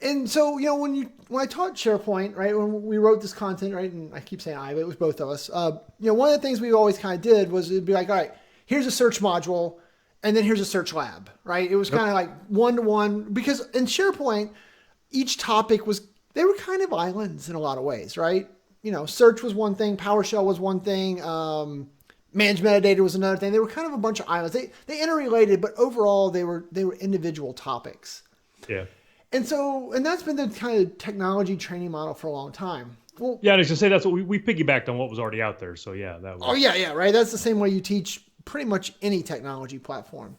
And so, when I taught SharePoint, right, when we wrote this content, right, and I keep saying but it was both of us, one of the things we always kind of did was it'd be like, all right, here's a search module, and then here's a search lab, right? It was kind of like one-to-one, because in SharePoint, each topic they were kind of islands in a lot of ways, right? Search was one thing, PowerShell was one thing, manage metadata was another thing. They were kind of a bunch of islands. They interrelated, but overall they were individual topics. Yeah. And that's been the kind of technology training model for a long time. Well, yeah, and I was gonna say that's what we piggybacked on what was already out there. So yeah, that was. Oh yeah, right. That's the same way you teach pretty much any technology platform.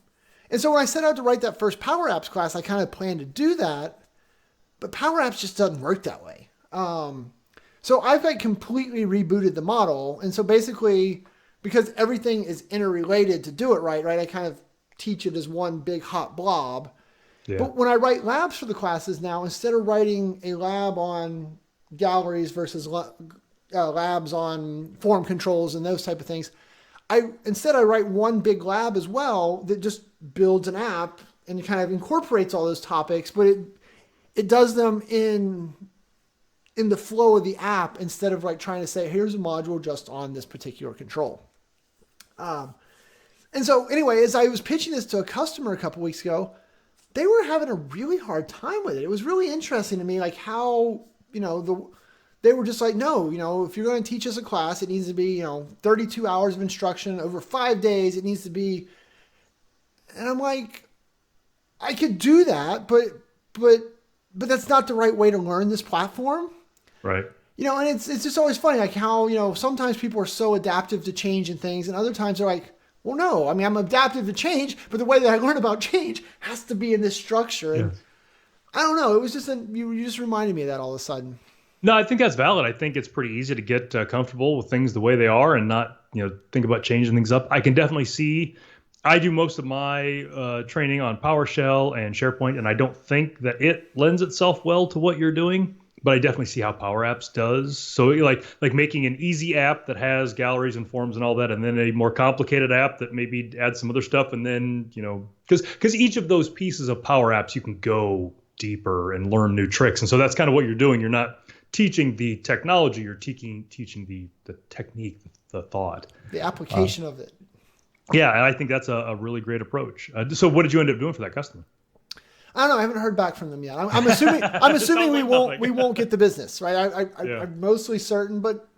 And so when I set out to write that first Power Apps class, I kind of planned to do that, but Power Apps just doesn't work that way. So I've completely rebooted the model, and so basically, because everything is interrelated to do it right, I kind of teach it as one big hot blob. Yeah. But when I write labs for the classes now, instead of writing a lab on galleries versus labs on form controls and those type of things, I write one big lab as well that just builds an app and kind of incorporates all those topics, but it does them in the flow of the app instead of trying to say, here's a module just on this particular control. And so anyway, as I was pitching this to a customer a couple weeks ago, they were having a really hard time with it. It was really interesting to me, how, they were just like, no, if you're going to teach us a class, it needs to be, 32 hours of instruction over 5 days. It needs to be, and I'm like, I could do that, but that's not the right way to learn this platform. Right. And it's just always funny, how, sometimes people are so adaptive to change and things, and other times they're like, well, no, I mean, I'm adaptive to change, but the way that I learn about change has to be in this structure. And I don't know. It was just, you just reminded me of that all of a sudden. No, I think that's valid. I think it's pretty easy to get comfortable with things the way they are and not, think about changing things up. I can definitely see, I do most of my training on PowerShell and SharePoint, and I don't think that it lends itself well to what you're doing. But I definitely see how Power Apps does. So like making an easy app that has galleries and forms and all that, and then a more complicated app that maybe adds some other stuff, and then because each of those pieces of Power Apps you can go deeper and learn new tricks, and so that's kind of what you're doing. You're not teaching the technology, you're teaching the technique, the thought, the application of it. Yeah, and I think that's a really great approach. So what did you end up doing for that customer? I don't know. I haven't heard back from them yet. I'm assuming. I'm assuming we won't. Nothing. We won't get the business, right? Yeah. I'm mostly certain, but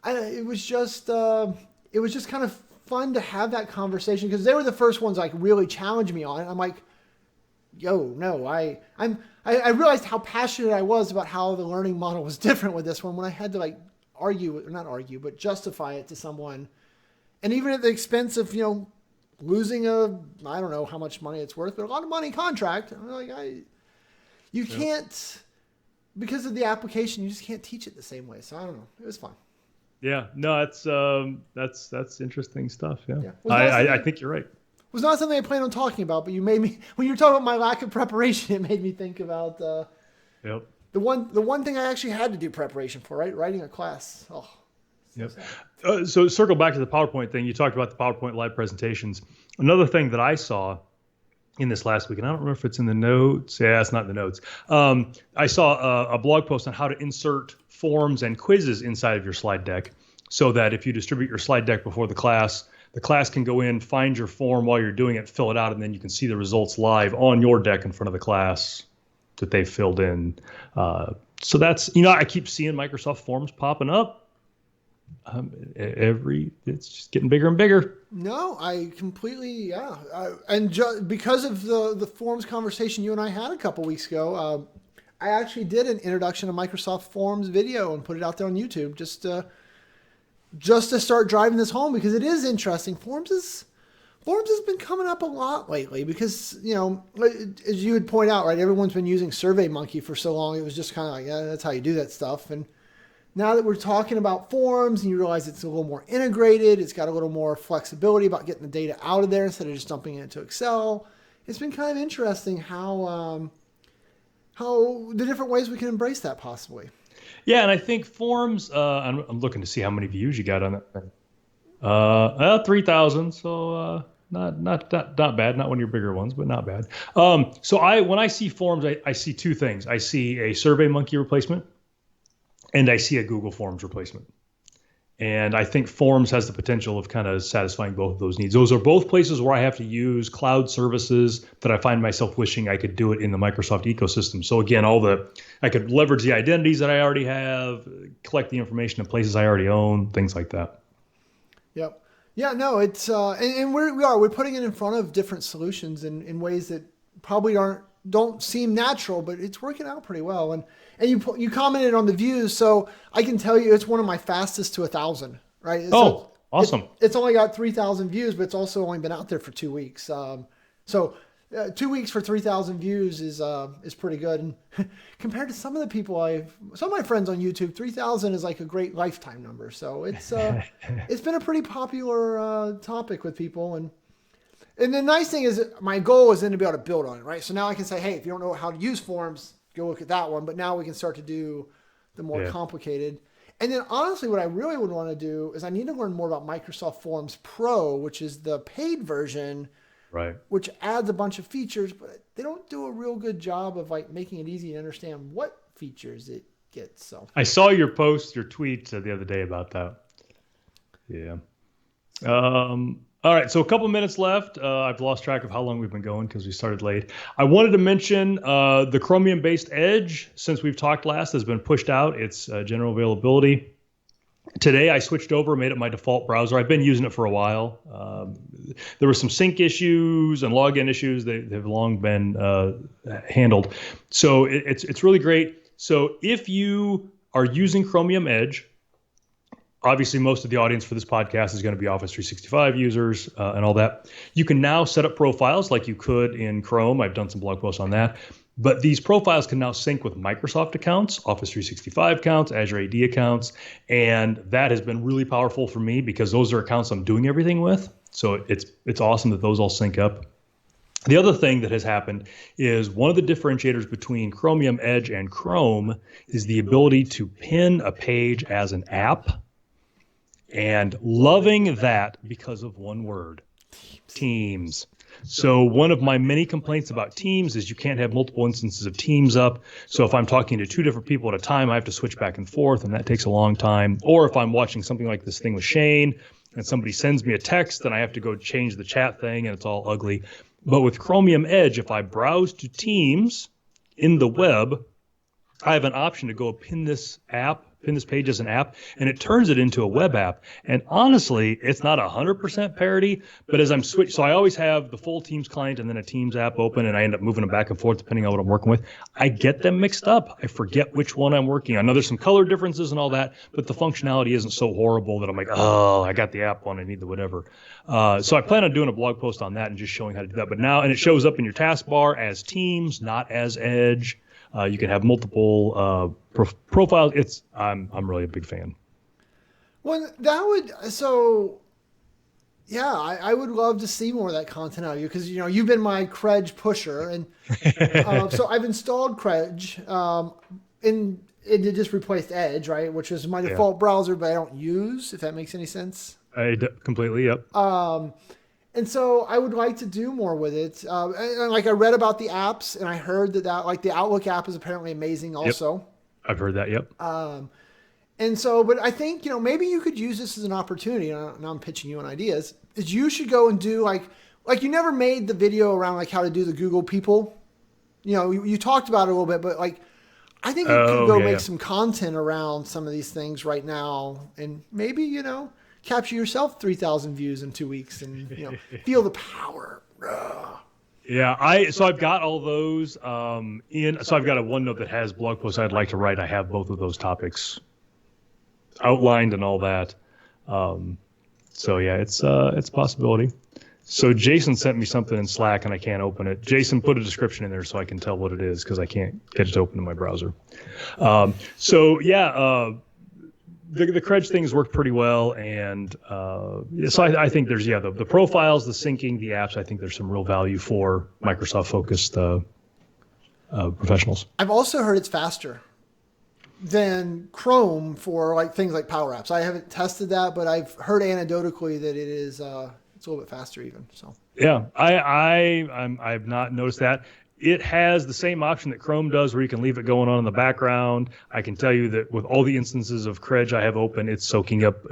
it was just kind of fun to have that conversation because they were the first ones like really challenged me on it. I'm like, yo, no, I realized how passionate I was about how the learning model was different with this one when I had to like not argue, but justify it to someone, and even at the expense of losing I don't know how much money it's worth, but a lot of money contract. I'm like, you can't, because of the application, you just can't teach it the same way. So I don't know. It was fun. Yeah, no, that's interesting stuff. Yeah, I think you're right. It was not something I planned on talking about, but you made me, when you were talking about my lack of preparation, it made me think about Yep. the one thing I actually had to do preparation for, right? Writing a class. Oh. Yep. So circle back to the PowerPoint thing. You talked about the PowerPoint live presentations. Another thing that I saw in this last week, and I don't remember if it's in the notes. Yeah, it's not in the notes. I saw a blog post on how to insert forms and quizzes inside of your slide deck so that if you distribute your slide deck before the class can go in, find your form while you're doing it, fill it out, and then you can see the results live on your deck in front of the class that they filled in. So that's, I keep seeing Microsoft Forms popping up. It's just getting bigger and bigger. No, I completely, and because of the forms conversation you and I had a couple weeks ago, I actually did an introduction to Microsoft Forms video and put it out there on YouTube just to start driving this home because it is interesting. Forms has been coming up a lot lately because, as you would point out, right, everyone's been using SurveyMonkey for so long. It was just kind of like, yeah, that's how you do that stuff. And now that we're talking about forms and you realize it's a little more integrated, it's got a little more flexibility about getting the data out of there instead of just dumping it into Excel. It's been kind of interesting how the different ways we can embrace that possibly. Yeah, and I think forms, I'm looking to see how many views you got on that thing. 3,000, so not bad. Not one of your bigger ones, but not bad. So when I see forms, I see two things. I see a SurveyMonkey replacement, and I see a Google Forms replacement. And I think Forms has the potential of kind of satisfying both of those needs. Those are both places where I have to use cloud services that I find myself wishing I could do it in the Microsoft ecosystem. So again, I could leverage the identities that I already have, collect the information in places I already own, things like that. Yep. Yeah, no, it's and we're putting it in front of different solutions in ways that probably don't seem natural, but it's working out pretty well. And you commented on the views, so I can tell you it's one of my fastest to 1,000. Right? Oh, awesome! It's only got 3,000 views, but it's also only been out there for 2 weeks. 2 weeks for 3,000 views is pretty good. And compared to some of the people some of my friends on YouTube, 3,000 is like a great lifetime number. So it's it's been a pretty popular topic with people. And the nice thing is my goal is then to be able to build on it, right? So now I can say, hey, if you don't know how to use Forms, go look at that one. But now we can start to do the more complicated. And then honestly, what I really would want to do is I need to learn more about Microsoft Forms Pro, which is the paid version, right? Which adds a bunch of features, but they don't do a real good job of like making it easy to understand what features it gets. So I saw your tweet the other day about that. Yeah. All right, so a couple minutes left. I've lost track of how long we've been going because we started late. I wanted to mention the Chromium-based Edge, since we've talked last, has been pushed out. It's general availability. Today, I switched over, made it my default browser. I've been using it for a while. There were some sync issues and login issues. They've long been handled. So it's really great. So if you are using Chromium Edge, obviously, most of the audience for this podcast is going to be Office 365 users and all that. You can now set up profiles like you could in Chrome. I've done some blog posts on that. But these profiles can now sync with Microsoft accounts, Office 365 accounts, Azure AD accounts. And that has been really powerful for me because those are accounts I'm doing everything with. So it's awesome that those all sync up. The other thing that has happened is one of the differentiators between Chromium Edge and Chrome is the ability to pin a page as an app. And loving that because of one word, Teams. So one of my many complaints about Teams is you can't have multiple instances of Teams up. So if I'm talking to two different people at a time, I have to switch back and forth, and that takes a long time. Or if I'm watching something like this thing with Shane, and somebody sends me a text, then I have to go change the chat thing, and it's all ugly. But with Chromium Edge, if I browse to Teams in the web, I have an option to go pin this page as an app, and it turns it into a web app. And honestly, it's not 100% parity, but as I'm so I always have the full Teams client and then a Teams app open, and I end up moving them back and forth depending on what I'm working with. I get them mixed up. I forget which one I'm working on. I know there's some color differences and all that, but the functionality isn't so horrible that I'm like, oh, I got the app one, I need the whatever. So I plan on doing a blog post on that and just showing how to do that. But now, and it shows up in your taskbar as Teams, not as Edge. You can have multiple profiles. I'm really a big fan. Well, yeah, I would love to see more of that content out of you because you've been my Credge pusher, and so I've installed Credge, and it just replaced Edge, right, which is my default browser, but I don't use. If that makes any sense. Completely, yep. And so I would like to do more with it. And like I read about the apps, and I heard that like the Outlook app is apparently amazing also. Yep. I've heard that, yep. And so, but I think, maybe you could use this as an opportunity. Now I'm pitching you on ideas. Is you should go and do like you never made the video around like how to do the Google people. You talked about it a little bit, but like I think you could go make some content around some of these things right now, and maybe capture yourself 3,000 views in 2 weeks, and feel the power. Yeah, so I've got all those so I've got a OneNote that has blog posts I'd like to write. I have both of those topics outlined and all that. So yeah, it's a possibility. So Jason sent me something in Slack and I can't open it. Jason, put a description in there so I can tell what it is because I can't get it to open in my browser. So yeah, the Credge things worked pretty well, and so I think there's the profiles, the syncing, the apps. I think there's some real value for Microsoft-focused professionals. I've also heard it's faster than Chrome for like things like Power Apps. I haven't tested that, but I've heard anecdotally that it is it's a little bit faster even. So yeah, I've not noticed that. It has the same option that Chrome does where you can leave it going on in the background. I can tell you that with all the instances of Credge I have open, it's soaking up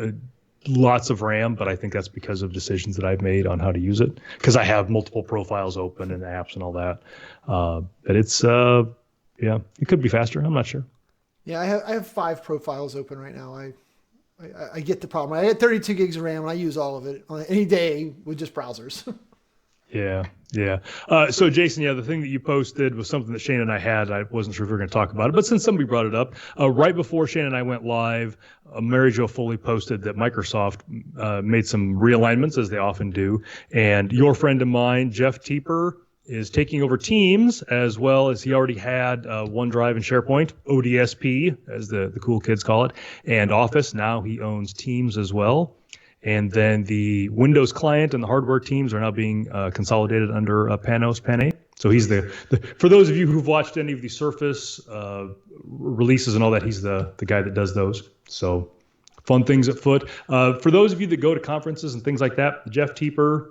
lots of RAM, but I think that's because of decisions that I've made on how to use it because I have multiple profiles open and apps and all that. But it's, it could be faster. I'm not sure. Yeah, I have 5 profiles open right now. I get the problem. I had 32 gigs of RAM and I use all of it on any day with just browsers. Yeah. So Jason, the thing that you posted was something that Shane and I had. I wasn't sure if we were going to talk about it, but since somebody brought it up, right before Shane and I went live, Mary Jo Foley posted that Microsoft made some realignments, as they often do. And your friend of mine, Jeff Teeper, is taking over Teams, as well as he already had OneDrive and SharePoint, ODSP, as the cool kids call it, and Office. Now he owns Teams as well. And then the Windows client and the hardware teams are now being consolidated under Panos Panay. So he's for those of you who've watched any of the Surface releases and all that, he's the guy that does those. So fun things afoot. For those of you that go to conferences and things like that, Jeff Teeper,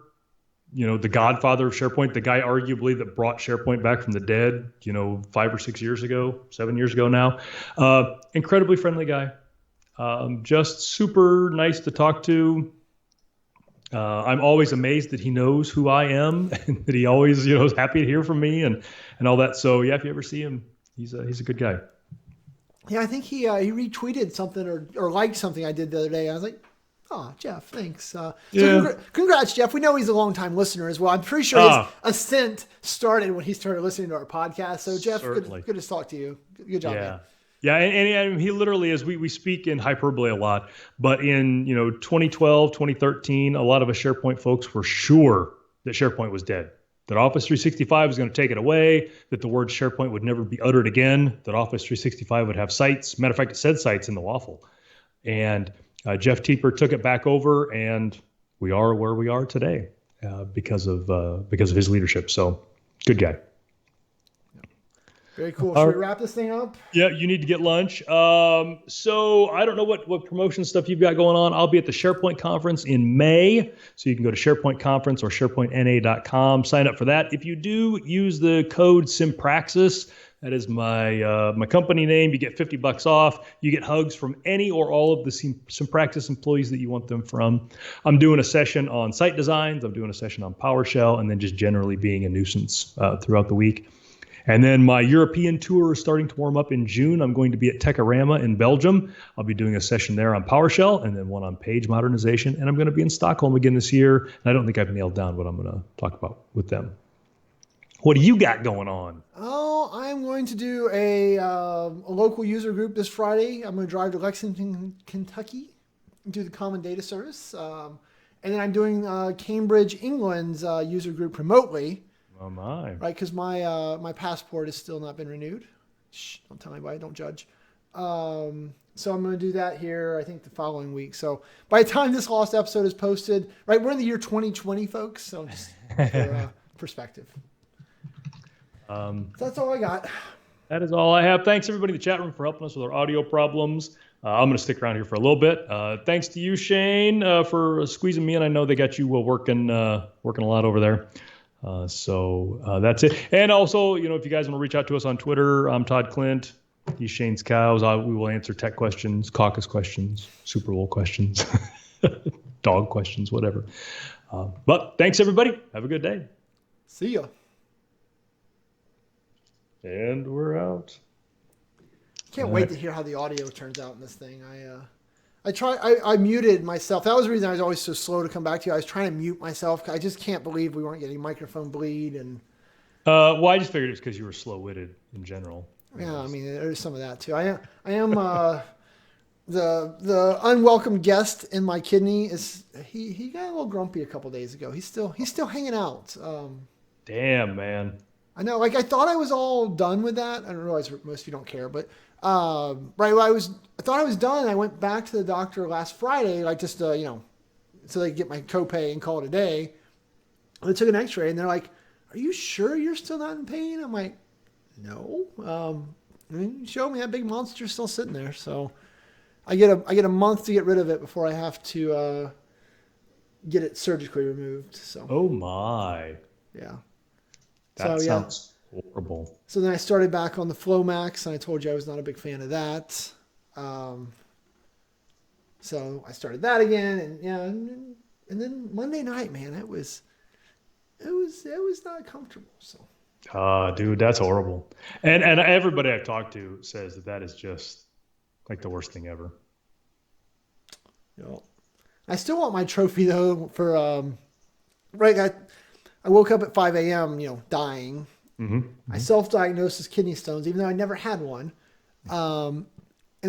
the godfather of SharePoint, the guy arguably that brought SharePoint back from the dead, 5 or 6 years ago, 7 years ago now. Incredibly friendly guy. Just super nice to talk to. I'm always amazed that he knows who I am and that he always, is happy to hear from me and all that. So yeah, if you ever see him, he's a good guy. Yeah, I think he retweeted something or liked something I did the other day. I was like, oh, Jeff, thanks. So congrats, Jeff. We know he's a longtime listener as well. I'm pretty sure his ascent started when he started listening to our podcast. So Jeff, good to talk to you. Good job, man. Yeah, and he literally, as we speak in hyperbole a lot, but in 2012, 2013, a lot of us SharePoint folks were sure that SharePoint was dead, that Office 365 was going to take it away, that the word SharePoint would never be uttered again, that Office 365 would have sites. Matter of fact, it said sites in the waffle. And Jeff Teeper took it back over, and we are where we are today because of his leadership. So good guy. Very cool. Should we wrap this thing up? Yeah, you need to get lunch. So I don't know what promotion stuff you've got going on. I'll be at the SharePoint conference in May. So you can go to SharePoint conference or SharePointNA.com, sign up for that. If you do use the code Simpraxis, That is my company name. You get $50 off. You get hugs from any or all of the some practice employees that you want them from. I'm doing a session on site designs. I'm doing a session on PowerShell, and then just generally being a nuisance throughout the week. And then my European tour is starting to warm up in June. I'm going to be at Techorama in Belgium. I'll be doing a session there on PowerShell and then one on page modernization. And I'm going to be in Stockholm again this year. And I don't think I've nailed down what I'm going to talk about with them. What do you got going on? Oh, I'm going to do a local user group this Friday. I'm going to drive to Lexington, Kentucky, and do the Common Data Service. And then I'm doing Cambridge, England's user group remotely. Oh my! Right, because my passport has still not been renewed. Shh, don't tell anybody. Don't judge. So I'm going to do that here, I think, the following week. So by the time this last episode is posted, right, we're in the year 2020, folks. So just for perspective. So that's all I got. That is all I have. Thanks, everybody in the chat room, for helping us with our audio problems. I'm going to stick around here for a little bit. Thanks to you, Shane, for squeezing me in. I know they got you working a lot over there. So that's it. And also, if you guys want to reach out to us on Twitter, I'm Todd Clint. He's Shane's Cows. We will answer tech questions, caucus questions, Super Bowl questions, dog questions, whatever. But thanks, everybody. Have a good day. See ya. And we're out. Can't wait to hear how the audio turns out in this thing. I muted myself. That was the reason I was always so slow to come back to you. I was trying to mute myself. I just can't believe we weren't getting microphone bleed. And well, I just figured it's because you were slow-witted in general. Yeah, I mean, there's some of that too. I am the unwelcome guest in my kidney. He got a little grumpy a couple days ago. He's still hanging out. Damn, man. I know. Like, I thought I was all done with that. I don't realize most of you don't care, but right. I thought I was done. I went back to the doctor last Friday, like just so they could get my copay and call it a day. They took an X-ray and they're like, "Are you sure you're still not in pain?" I'm like, "No." You showed me that big monster still sitting there, so I get a month to get rid of it before I have to get it surgically removed. So. Oh my. Yeah. That sounds horrible. So then I started back on the Flomax, and I told you I was not a big fan of that. So I started that again, and then Monday night, man, it was not comfortable. So. Dude, that's horrible. And everybody I've talked to says that is just like the worst thing ever. I still want my trophy though for right. I woke up at 5 a.m., dying. Mm-hmm. I self-diagnosed as kidney stones, even though I never had one. And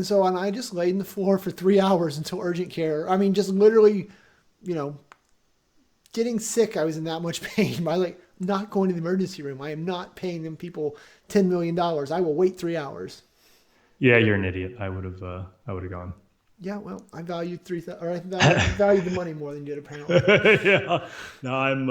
so I just laid on the floor for 3 hours until urgent care. I mean, just literally, getting sick. I was in that much pain. By not going to the emergency room. I am not paying them people $10 million. I will wait 3 hours. Yeah, you're an idiot. I would have gone. Yeah, well, I valued I valued the money more than you did, apparently. Yeah, no, I'm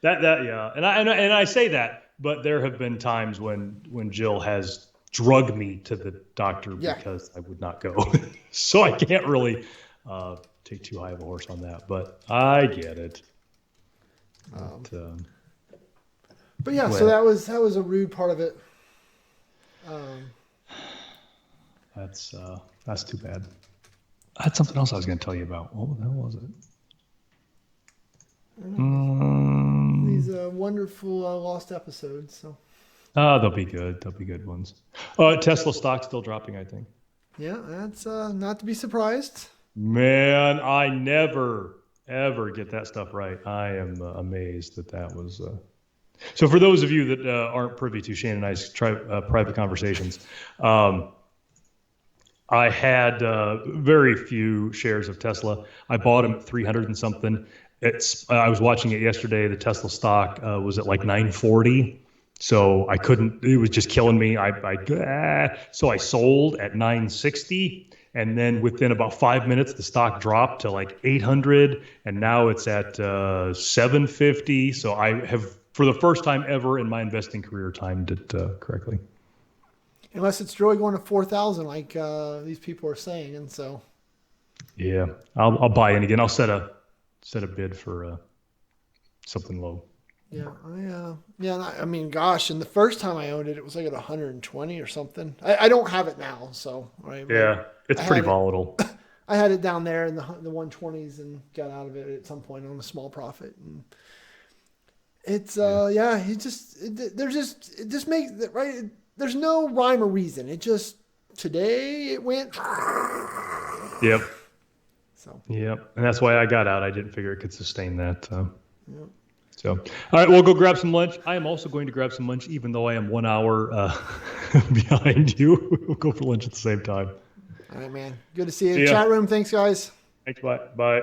yeah, and I say that, but there have been times when Jill has drugged me to the doctor because I would not go, so I can't really take too high of a horse on that, but I get it. But yeah, so that was a rude part of it. That's too bad. I had something else I was going to tell you about. What the hell was it? These wonderful lost episodes. So. They'll be good. They'll be good ones. Tesla stock still dropping, I think. Yeah, that's not to be surprised. Man, I never, ever get that stuff right. I am amazed that was... So for those of you that aren't privy to Shane and I's private conversations, I had very few shares of Tesla. I bought them at 300 and something. I was watching it yesterday. The Tesla stock was at like 940. So I couldn't, it was just killing me. So I sold at 960. And then within about 5 minutes, the stock dropped to like 800. And now it's at 750. So I have, for the first time ever in my investing career, timed it correctly. Unless it's really going to 4,000, like these people are saying, and so. Yeah, I'll buy in again. I'll set a bid for something low. Yeah, I mean, gosh, and the first time I owned it, it was like at 120 or something. I don't have it now, so right. Yeah, it's I pretty had it. volatile. I had it down there in the 120s and got out of it at some point on a small profit. And it's yeah, it just makes it right. There's no rhyme or reason. It just today it went. Yep. So. Yep, and that's why I got out. I didn't figure it could sustain that. Yep. So, all right, we'll go grab some lunch. I am also going to grab some lunch, even though I am 1 hour behind you. We'll go for lunch at the same time. All right, man. Good to see you. See ya. Chat room. Thanks, guys. Thanks. Bye. Bye.